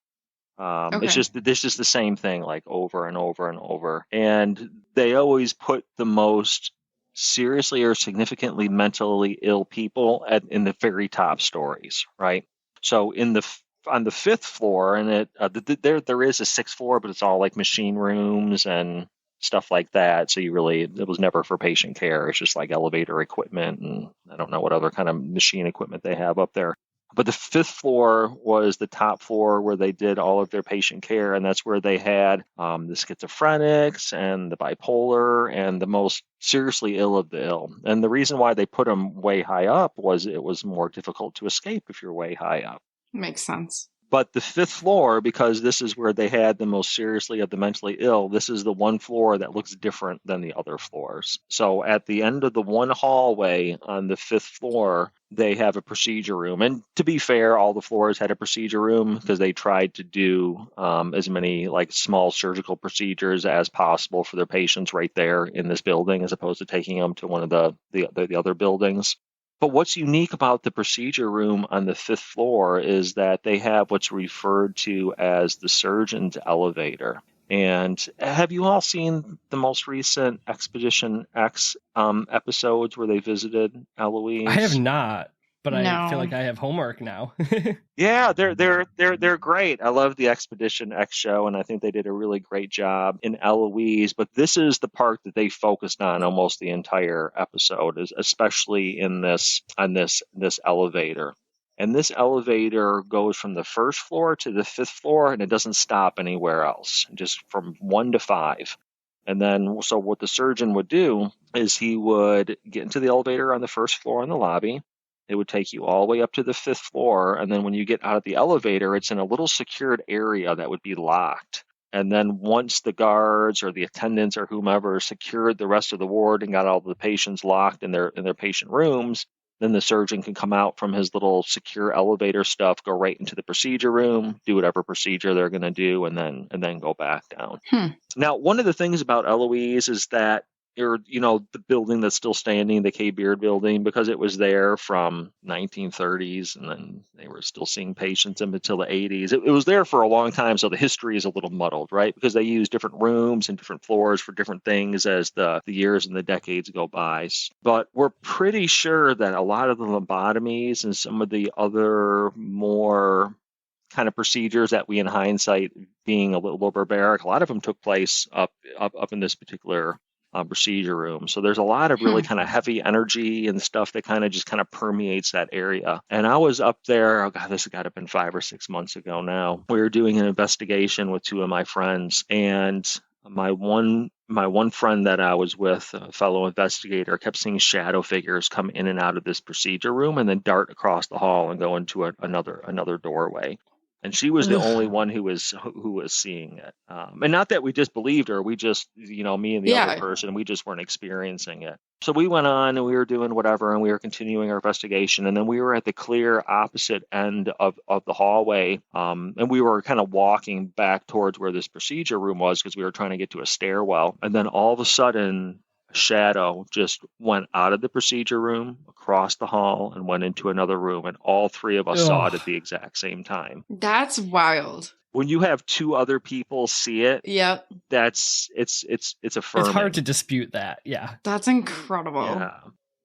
Okay. It's just the same thing, like over and over and over. And they always put the most seriously or significantly mentally ill people in the very top stories, right? So on the 5th floor, and there is a 6th floor, but it's all like machine rooms and stuff like that. So it was never for patient care. It's just like elevator equipment, and I don't know what other kind of machine equipment they have up there. But the 5th floor was the top floor where they did all of their patient care, and that's where they had the schizophrenics and the bipolar and the most seriously ill of the ill. And the reason why they put them way high up was it was more difficult to escape if you're way high up. Makes sense. But the fifth floor, because this is where they had the most seriously of the mentally ill, this is the one floor that looks different than the other floors. So at the end of the one hallway on the fifth floor, they have a procedure room. And to be fair, all the floors had a procedure room because they tried to do as many like small surgical procedures as possible for their patients right there in this building, as opposed to taking them to one of the other buildings. But what's unique about the procedure room on the fifth floor is that they have what's referred to as the surgeon's elevator. And have you all seen the most recent Expedition X episodes where they visited Eloise? I have not, but No. I feel like I have homework now. Yeah, they're great. I love the Expedition X show, and I think they did a really great job in Eloise. But this is the part that they focused on almost the entire episode, especially in this elevator. And this elevator goes from the first floor to the fifth floor, and it doesn't stop anywhere else, just from 1 to 5. And then, so what the surgeon would do is he would get into the elevator on the first floor in the lobby. It would take you all the way up to the fifth floor. And then when you get out of the elevator, it's in a little secured area that would be locked. And then once the guards or the attendants or whomever secured the rest of the ward and got all the patients locked in their patient rooms, then the surgeon can come out from his little secure elevator stuff, go right into the procedure room, do whatever procedure they're going to do, and then go back down. Now, one of the things about Eloise is that the building that's still standing, the K Beard building, because it was there from 1930s, and then they were still seeing patients until the 80s. It was there for a long time, so the history is a little muddled, right? Because they use different rooms and different floors for different things as the years and the decades go by. But we're pretty sure that a lot of the lobotomies and some of the other more kind of procedures that we, in hindsight, being a little barbaric, a lot of them took place up in this particular procedure room. So there's a lot of really kind of heavy energy and stuff that kind of permeates that area. And I was up there, this has got to have been 5 or 6 months ago now. We were doing an investigation with 2 of my friends, and my one friend that I was with, a fellow investigator, kept seeing shadow figures come in and out of this procedure room and then dart across the hall and go into another doorway. And she was the only one who was seeing it. And not that we just believed her. We just, me and the other person, we just weren't experiencing it. So we went on and we were doing whatever, and we were continuing our investigation. And then we were at the clear opposite end of the hallway. And we were kind of walking back towards where this procedure room was because we were trying to get to a stairwell. And then all of a sudden, shadow just went out of the procedure room, across the hall, and went into another room, and all 3 of us saw it at the exact same time. That's wild. When you have 2 other people see it, yep, it's affirming. It's hard to dispute that. Yeah, that's incredible. Yeah.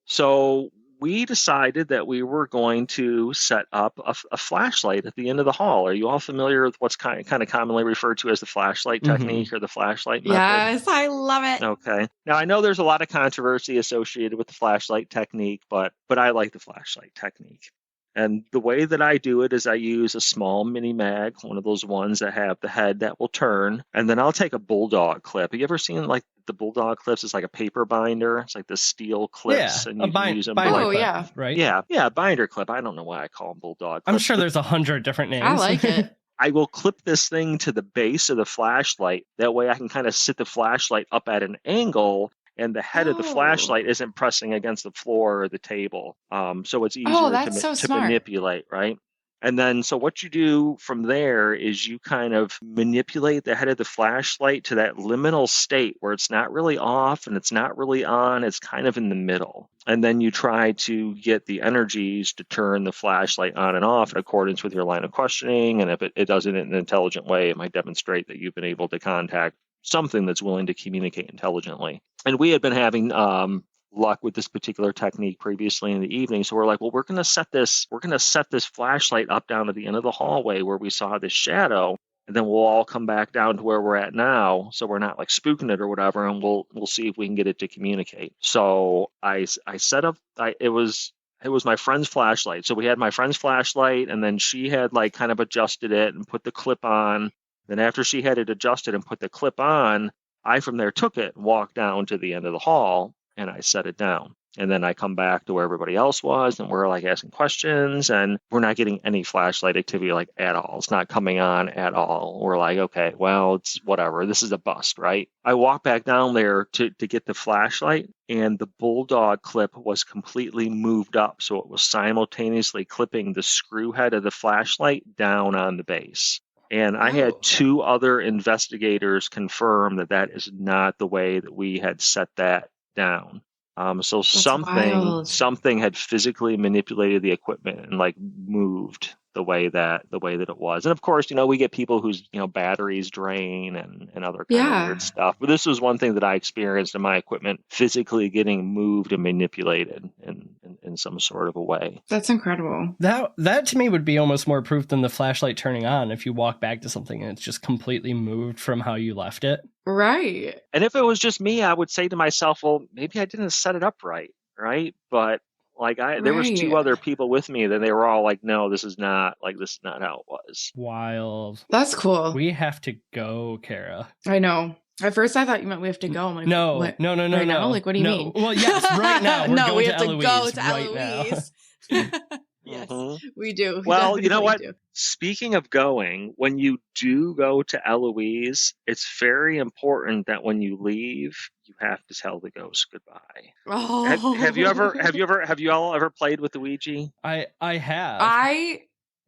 So we decided that we were going to set up a flashlight at the end of the hall. Are you all familiar with what's kind of commonly referred to as the flashlight technique or the flashlight method? Yes, I love it. Okay. Now, I know there's a lot of controversy associated with the flashlight technique, but I like the flashlight technique. And the way that I do it is I use a small mini mag, one of those ones that have the head that will turn, and then I'll take a bulldog clip. Have you ever seen like the bulldog clips? It's like a paper binder. It's like the steel clips, and you can use them. Clip, right? Yeah, binder clip. I don't know why I call them bulldog clips. I'm sure there's 100 different names. I like it. I will clip this thing to the base of the flashlight. That way I can kind of sit the flashlight up at an angle, and the head of the flashlight isn't pressing against the floor or the table. So it's easier to manipulate, right? And then, so what you do from there is you kind of manipulate the head of the flashlight to that liminal state where it's not really off and it's not really on. It's kind of in the middle. And then you try to get the energies to turn the flashlight on and off in accordance with your line of questioning. And if it does it in an intelligent way, it might demonstrate that you've been able to contact something that's willing to communicate intelligently. And we had been having luck with this particular technique previously in the evening. So we're like, well, we're going to set this flashlight up down at the end of the hallway where we saw this shadow. And then we'll all come back down to where we're at now. So we're not like spooking it or whatever. And we'll see if we can get it to communicate. So I set up, it was my friend's flashlight. So we had my friend's flashlight, and then she had like kind of adjusted it and put the clip on. Then after she had it adjusted and put the clip on, I from there took it and walked down to the end of the hall, and I set it down. And then I come back to where everybody else was, and we're like asking questions, and we're not getting any flashlight activity like at all. It's not coming on at all. We're like, okay, well, it's whatever. This is a bust, right? I walk back down there to get the flashlight, and the bulldog clip was completely moved up. So it was simultaneously clipping the screw head of the flashlight down on the base. And I had 2 other investigators confirm that that is not the way that we had set that down. So something had physically manipulated the equipment and like moved the way that it was. And of course, we get people whose, batteries drain and other kind of weird stuff. But this was one thing that I experienced in my equipment physically getting moved and manipulated in some sort of a way. That's incredible. That to me would be almost more proof than the flashlight turning on if you walk back to something and it's just completely moved from how you left it. Right. And if it was just me, I would say to myself, well, maybe I didn't set it up right? But there was 2 other people with me, then they were all like, no, this is not how it was. Wild. That's cool. We have to go, Kara. I know. At first I thought you meant we have to go. I'm like, no. Right no. Now? Like, what do you mean? Well, yes, right now. We're no, going we have to Eloise go to right Eloise. Yes, we do. Well, you know what? Do. Speaking of going, when you do go to Eloise, it's very important that when you leave, you have to tell the ghost goodbye. Oh. Have you all ever played with the Ouija? I have.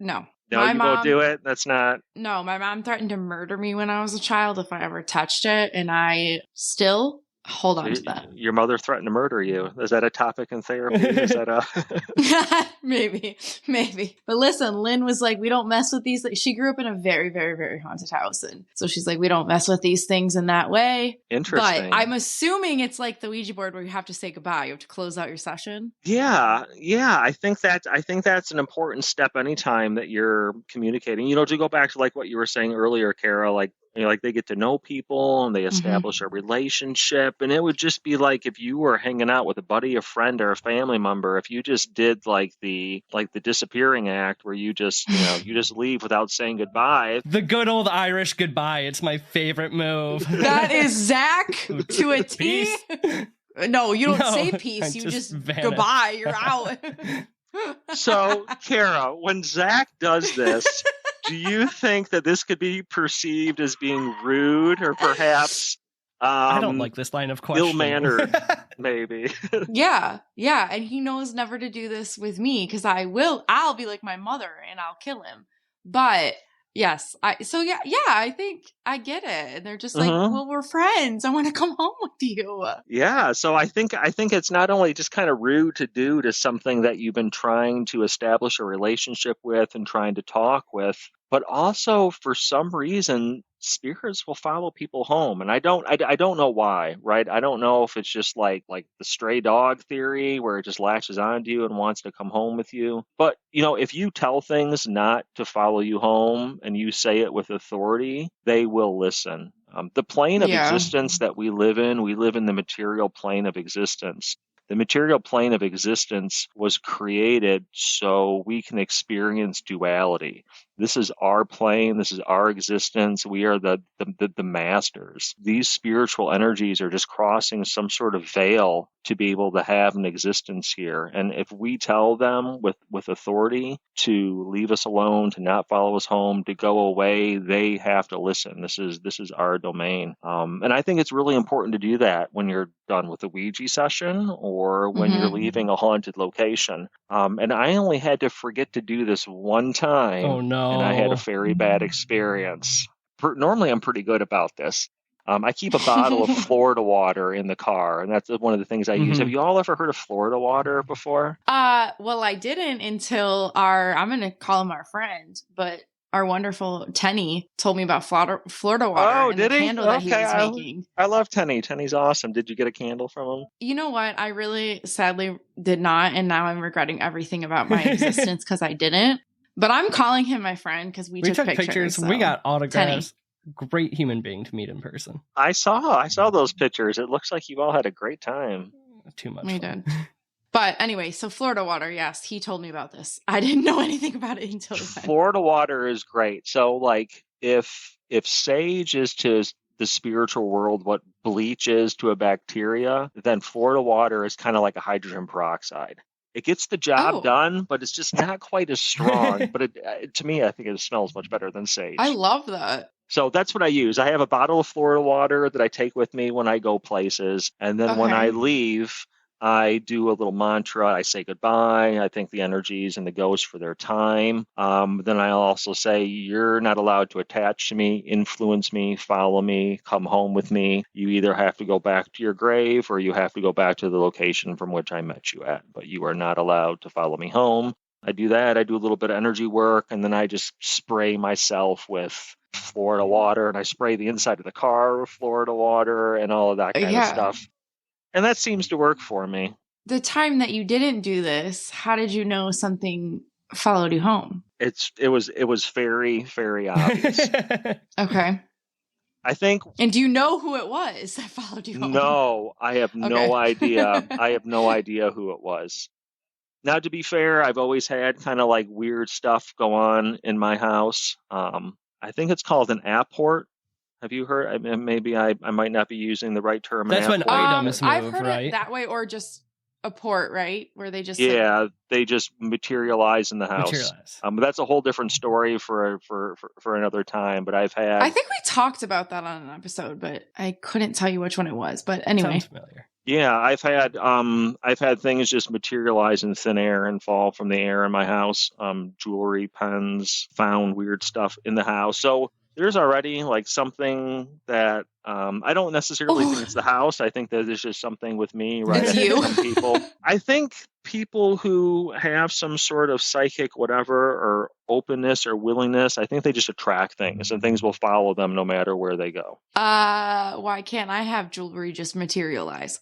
No. No, you won't do it? That's not... No, my mom threatened to murder me when I was a child if I ever touched it, and I still hold on to that. Your mother threatened to murder you. Is that a topic in therapy? Is that a... Maybe. But listen, Lynn was like, we don't mess with these. She grew up in a very, very, very haunted house. And so she's like, we don't mess with these things in that way. Interesting. But I'm assuming it's like the Ouija board where you have to say goodbye. You have to close out your session. Yeah. I think that's an important step anytime that you're communicating. To go back to like what you were saying earlier, Kara, like they get to know people and they establish a relationship. And it would just be like if you were hanging out with a buddy, a friend, or a family member, if you just did like the disappearing act where you just, you just leave without saying goodbye. The good old Irish goodbye. It's my favorite move. That is Zach to a T. No, you don't say peace. You just vanish. Goodbye. You're out. So, Kara, when Zach does this, do you think that this could be perceived as being rude or perhaps I don't like this line of questioning. Ill-mannered, maybe. Yeah. And he knows never to do this with me because I'll be like my mother and I'll kill him. But yes, I think I get it. And they're just like, well, we're friends. I want to come home with you. Yeah. So I think it's not only just kind of rude to do to something that you've been trying to establish a relationship with and trying to talk with, but also for some reason, spirits will follow people home. And I don't know why, right? I don't know if it's just like the stray dog theory where it just latches onto you and wants to come home with you. But, if you tell things not to follow you home and you say it with authority, they will listen. The plane of existence that we live in the material plane of existence. The material plane of existence was created so we can experience duality. This is our plane. This is our existence. We are the masters. These spiritual energies are just crossing some sort of veil to be able to have an existence here. And if we tell them with authority to leave us alone, to not follow us home, to go away, they have to listen. This is our domain. And I think it's really important to do that when you're done with a Ouija session or when you're leaving a haunted location. And I only had to forget to do this one time. Oh, no. And I had a very bad experience. Normally, I'm pretty good about this. I keep a bottle of Florida water in the car, and that's one of the things I use. Have you all ever heard of Florida water before? Well, I didn't until I'm going to call him our friend, but our wonderful Tenny told me about Florida water and the candle that he was making. I love Tenny. Tenny's awesome. Did you get a candle from him? You know what? I really sadly did not, and now I'm regretting everything about my existence because I didn't. But I'm calling him my friend because we took pictures. So. We got autographs. Tenny. Great human being to meet in person. I saw those pictures. It looks like you all had a great time. Too much. We did. But anyway, so Florida water, yes, he told me about this. I didn't know anything about it until then. Florida water is great. So like if sage is to the spiritual world what bleach is to a bacteria, then Florida water is kind of like a hydrogen peroxide. It gets the job done, but it's just not quite as strong. But to me, I think it smells much better than sage. I love that. So that's what I use. I have a bottle of Florida water that I take with me when I go places. And then when I leave, I do a little mantra. I say goodbye. I thank the energies and the ghosts for their time. Then I also say, you're not allowed to attach to me, influence me, follow me, come home with me. You either have to go back to your grave or you have to go back to the location from which I met you at. But you are not allowed to follow me home. I do that. I do a little bit of energy work, and then I just spray myself with Florida water, and I spray the inside of the car with Florida water and all of that kind of stuff. And that seems to work for me. The time that you didn't do this, how did you know something followed you home? It was very, very obvious. Okay. I think. And do you know who it was that followed you home? No, I have no idea. I have no idea who it was. Now, to be fair, I've always had kind of like weird stuff go on in my house. I think it's called an apport. Have you heard? Maybe I might not be using the right term. That's when items move, I've heard right? it that way, or just a port, right? Where they just they just materialize in the house. But that's a whole different story for another time. But I think we talked about that on an episode, but I couldn't tell you which one it was. But anyway, sounds familiar. Yeah, I've had things just materialize in thin air and fall from the air in my house. Jewelry, pens, found weird stuff in the house. So there's already like something that I don't necessarily think it's the house. I think that there's just something with me, right? It's you. Some people. I think people who have some sort of psychic whatever or openness or willingness, I think they just attract things and things will follow them no matter where they go. Why can't I have jewelry just materialize?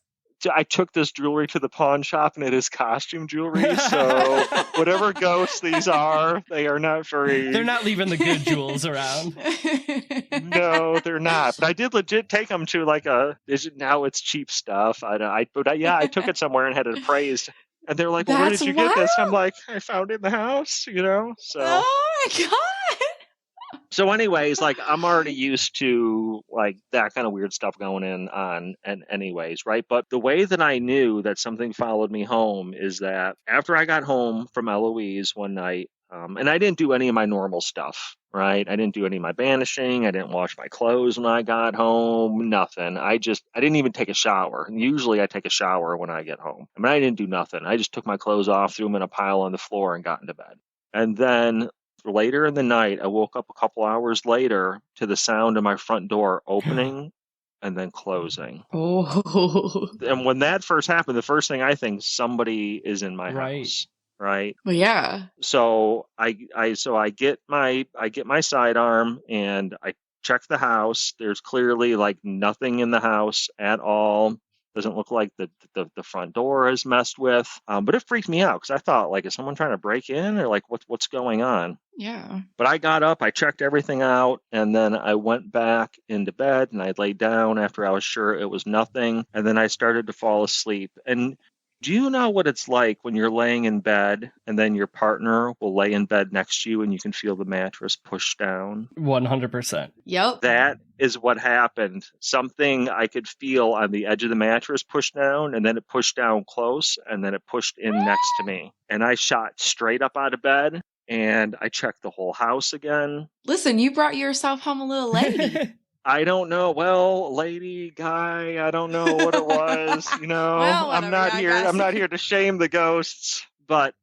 I took this jewelry to the pawn shop and it is costume jewelry. So whatever ghosts these are, they are not very. They're not leaving the good jewels around. No, they're not. But I did legit take them to like now it's cheap stuff. I took it somewhere and had it appraised. And they're like, well, where did you get this? I'm like, I found it in the house, So. Oh my God. So anyways, like I'm already used to like that kind of weird stuff going on and anyways, right? But the way that I knew that something followed me home is that after I got home from Eloise one night, and I didn't do any of my normal stuff, right? I didn't do any of my banishing. I didn't wash my clothes when I got home, nothing. I didn't even take a shower. And usually I take a shower when I get home. I mean, I didn't do nothing. I just took my clothes off, threw them in a pile on the floor and got into bed. And then later in the night, I woke up a couple hours later to the sound of my front door opening and then closing. Oh. And when that first happened, the first thing I think, somebody is in my house. Right. Well, yeah. So I get my sidearm and I check the house. There's clearly like nothing in the house at all. Doesn't look like the front door is messed with. But it freaked me out because I thought, like, is someone trying to break in or like what's going on? Yeah. But I got up, I checked everything out, and then I went back into bed and I laid down after I was sure it was nothing. And then I started to fall asleep. And do you know what it's like when you're laying in bed and then your partner will lay in bed next to you and you can feel the mattress push down? 100%. Yep. That is what happened. Something I could feel on the edge of the mattress push down, and then it pushed down close, and then it pushed in next to me. And I shot straight up out of bed, and I checked the whole house again. Listen, you brought yourself home a little lady. I don't know. Well, lady, guy, I don't know what it was. Well, I'm not here. I'm not here to shame the ghosts. But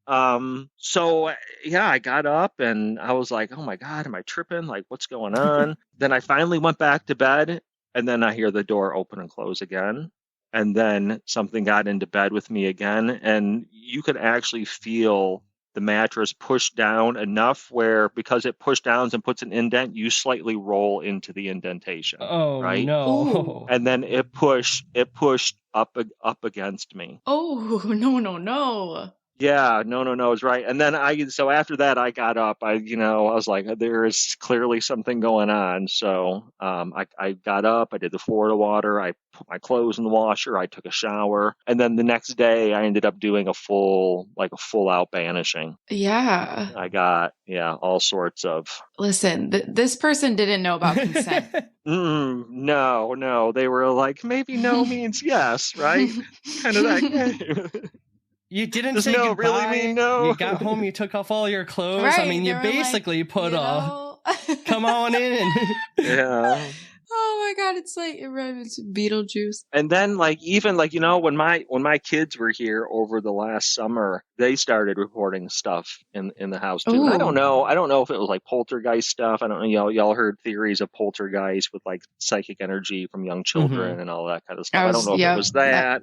so yeah, I got up and I was like, oh my God, am I tripping? Like, what's going on? Then I finally went back to bed, and then I hear the door open and close again. And then something got into bed with me again, and you could actually feel the mattress pushed down enough where, because it pushed down and puts an indent, you slightly roll into the indentation. Oh, right? No. And then it pushed up against me. Oh, no. Yeah, no, it's right. And then so after that, I got up. I was like, there is clearly something going on. So I got up. I did the Florida water. I put my clothes in the washer. I took a shower, and then the next day, I ended up doing a full out banishing. Yeah, I got all sorts of. Listen, this person didn't know about consent. No, they were like, maybe no means yes, right? Kind of that game. You didn't Does say no goodbye. really mean no? You got home, you took off all your clothes. Right, I mean, you basically like, put come on in. Yeah. Oh my God, it's like it rhymes with Beetlejuice. And then when my kids were here over the last summer, they started reporting stuff in the house too. I don't know if it was like poltergeist stuff. I don't know. Y'all heard theories of poltergeist with like psychic energy from young children and all that kind of stuff. I don't know if it was that.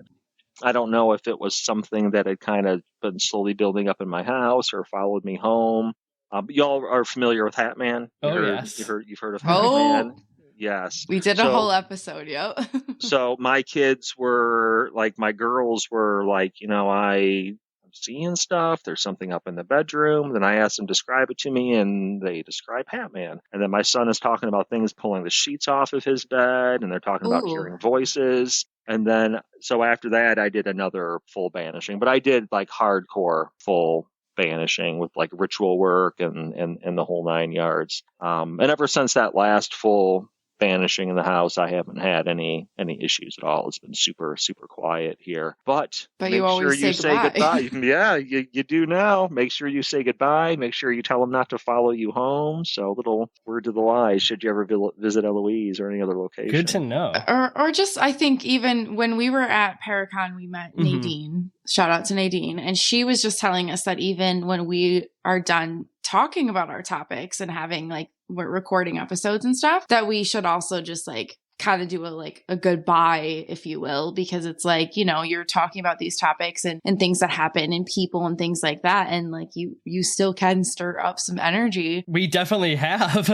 I don't know if it was something that had kind of been slowly building up in my house or followed me home. But y'all are familiar with Hatman? Yes. You've heard of Hatman? Yes. We did a whole episode, yep. So my kids were like, my girls were like, I'm seeing stuff. There's something up in the bedroom. Then I asked them to describe it to me, and they describe Hatman. And then my son is talking about things pulling the sheets off of his bed, and they're talking about hearing voices. And then, so after that, I did another full banishing, but I did like hardcore full banishing with like ritual work and the whole 9 yards. And ever since that last full banishing in the house, I haven't had any issues at all. It's been super, super quiet here. But you always say goodbye. Yeah, you do now. Make sure you say goodbye. Make sure you tell them not to follow you home. So, little word to the wise, should you ever visit Eloise or any other location. Good to know. Or just, I think even when we were at Paracon, we met Nadine. Shout out to Nadine. And she was just telling us that even when we are done talking about our topics and having like, we're recording episodes and stuff, that we should also just like kind of do a goodbye, if you will, because it's like, you're talking about these topics and things that happen and people and things like that. And like you still can stir up some energy. We definitely have.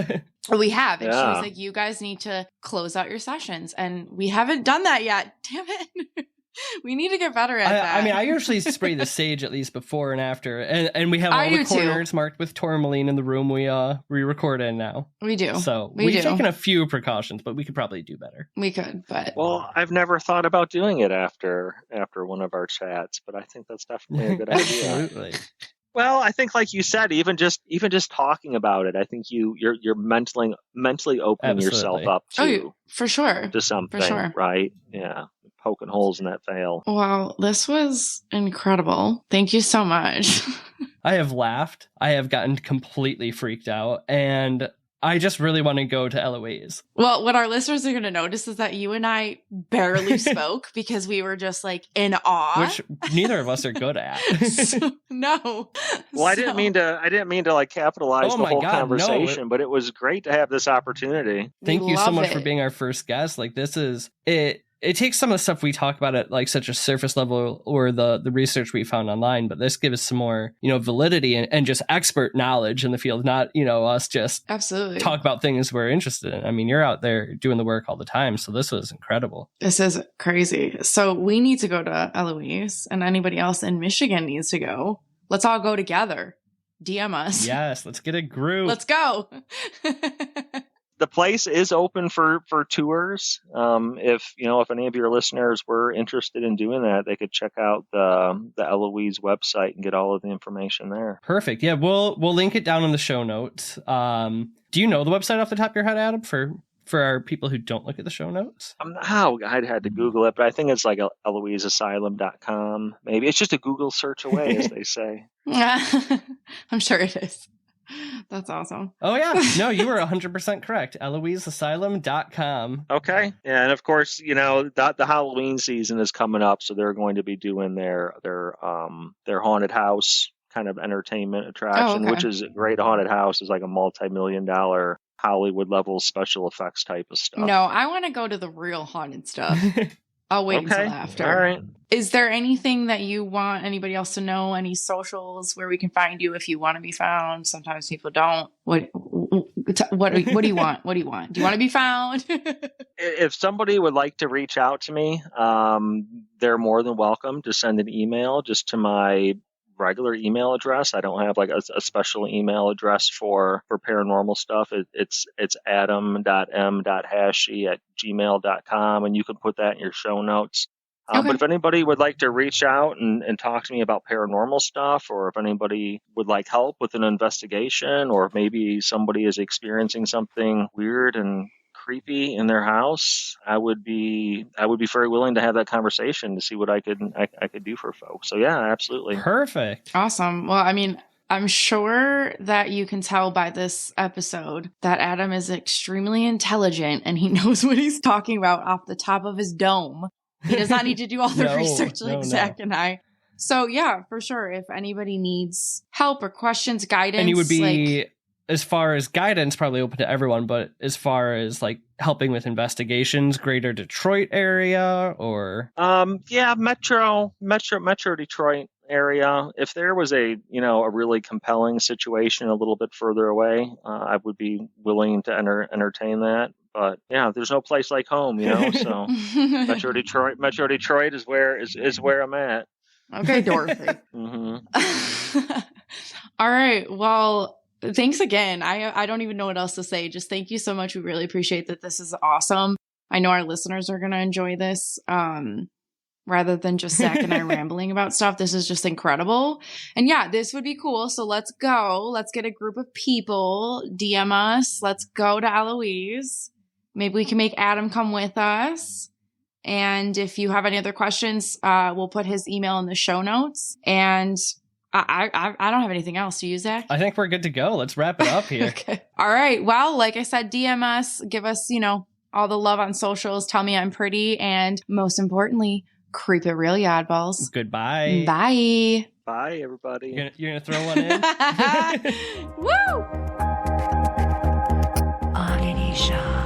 We have. And she was like, you guys need to close out your sessions. And we haven't done that yet. Damn it. We need to get better at that. I mean, I usually spray the sage at least before and after, and we have all the corners marked with tourmaline in the room we record in now. We do. So we've taken a few precautions, but we could probably do better. We could, but I've never thought about doing it after one of our chats, but I think that's definitely a good idea. Absolutely. Well, I think, like you said, even just talking about it, I think you're mentally opening yourself up to for sure to something, for sure. Right? Yeah. Poking holes in that veil. Wow, this was incredible. Thank you so much. I have laughed. I have gotten completely freaked out, and I just really want to go to Eloise. Well, what our listeners are going to notice is that you and I barely spoke because we were just like in awe, which neither of us are good at. No. Well, I didn't mean to like capitalize the whole conversation, but it was great to have this opportunity. Thank you so much for being our first guest. Like, this is it. It takes some of the stuff we talk about at like such a surface level or the research we found online, but this gives us some more, validity and just expert knowledge in the field, not, us just absolutely talk about things we're interested in. I mean, you're out there doing the work all the time. So this was incredible. This is crazy. So we need to go to Eloise, and anybody else in Michigan needs to go. Let's all go together. DM us. Yes. Let's get a group. Let's go. The place is open for tours. If any of your listeners were interested in doing that, they could check out the Eloise website and get all of the information there. Perfect. Yeah, we'll link it down in the show notes. Do you know the website off the top of your head, Adam, for our people who don't look at the show notes? I'd had to Google it, but I think it's like EloiseAsylum.com. Maybe it's just a Google search away, as they say. I'm sure it is. That's awesome. Oh, yeah. No, you were 100% correct. EloiseAsylum.com. Okay. Yeah, and of course, the Halloween season is coming up, so they're going to be doing their haunted house kind of entertainment attraction, which is a great. Haunted house is like a multi-million-dollar Hollywood level special effects type of stuff. No, I want to go to the real haunted stuff. I'll wait until after. All right. Is there anything that you want anybody else to know? Any socials where we can find you if you want to be found? Sometimes people don't. What do you want? What do you want? Do you want to be found? If somebody would like to reach out to me, they're more than welcome to send an email just to my regular email address. I don't have like a special email address for paranormal stuff. It's adam.m.hachey@gmail.com, and you can put that in your show notes. Okay. But if anybody would like to reach out and talk to me about paranormal stuff, or if anybody would like help with an investigation, or if maybe somebody is experiencing something weird and creepy in their house, I would be very willing to have that conversation to see what I could do for folks. So yeah, absolutely. Perfect. Awesome. Well, I mean, I'm sure that you can tell by this episode that Adam is extremely intelligent and he knows what he's talking about off the top of his dome. He does not need to do all the research like Zach and I. So yeah, for sure. If anybody needs help or questions, guidance. And you would be, as far as guidance, probably open to everyone, but as far as like helping with investigations, greater Detroit area or? Yeah, Metro Detroit area. If there was a really compelling situation a little bit further away, I would be willing to entertain that. But yeah, there's no place like home, so Metro Detroit is where I'm at. Okay, Dorothy. Mm-hmm. All right. Well, thanks again. I don't even know what else to say. Just thank you so much. We really appreciate that. This is awesome. I know our listeners are going to enjoy this. Rather than just Zach and I rambling about stuff. This is just incredible. And yeah, this would be cool. So let's go. Let's get a group of people, DM us. Let's go to Eloise. Maybe we can make Adam come with us. And if you have any other questions, we'll put his email in the show notes. And I don't have anything else. Do you, Zach? I think we're good to go. Let's wrap it up here. Okay. All right. Well, like I said, DM us. Give us, all the love on socials. Tell me I'm pretty. And most importantly, creep it real, you oddballs. Goodbye. Bye. Bye, everybody. You're gonna throw one in? Woo! Oddity Shop.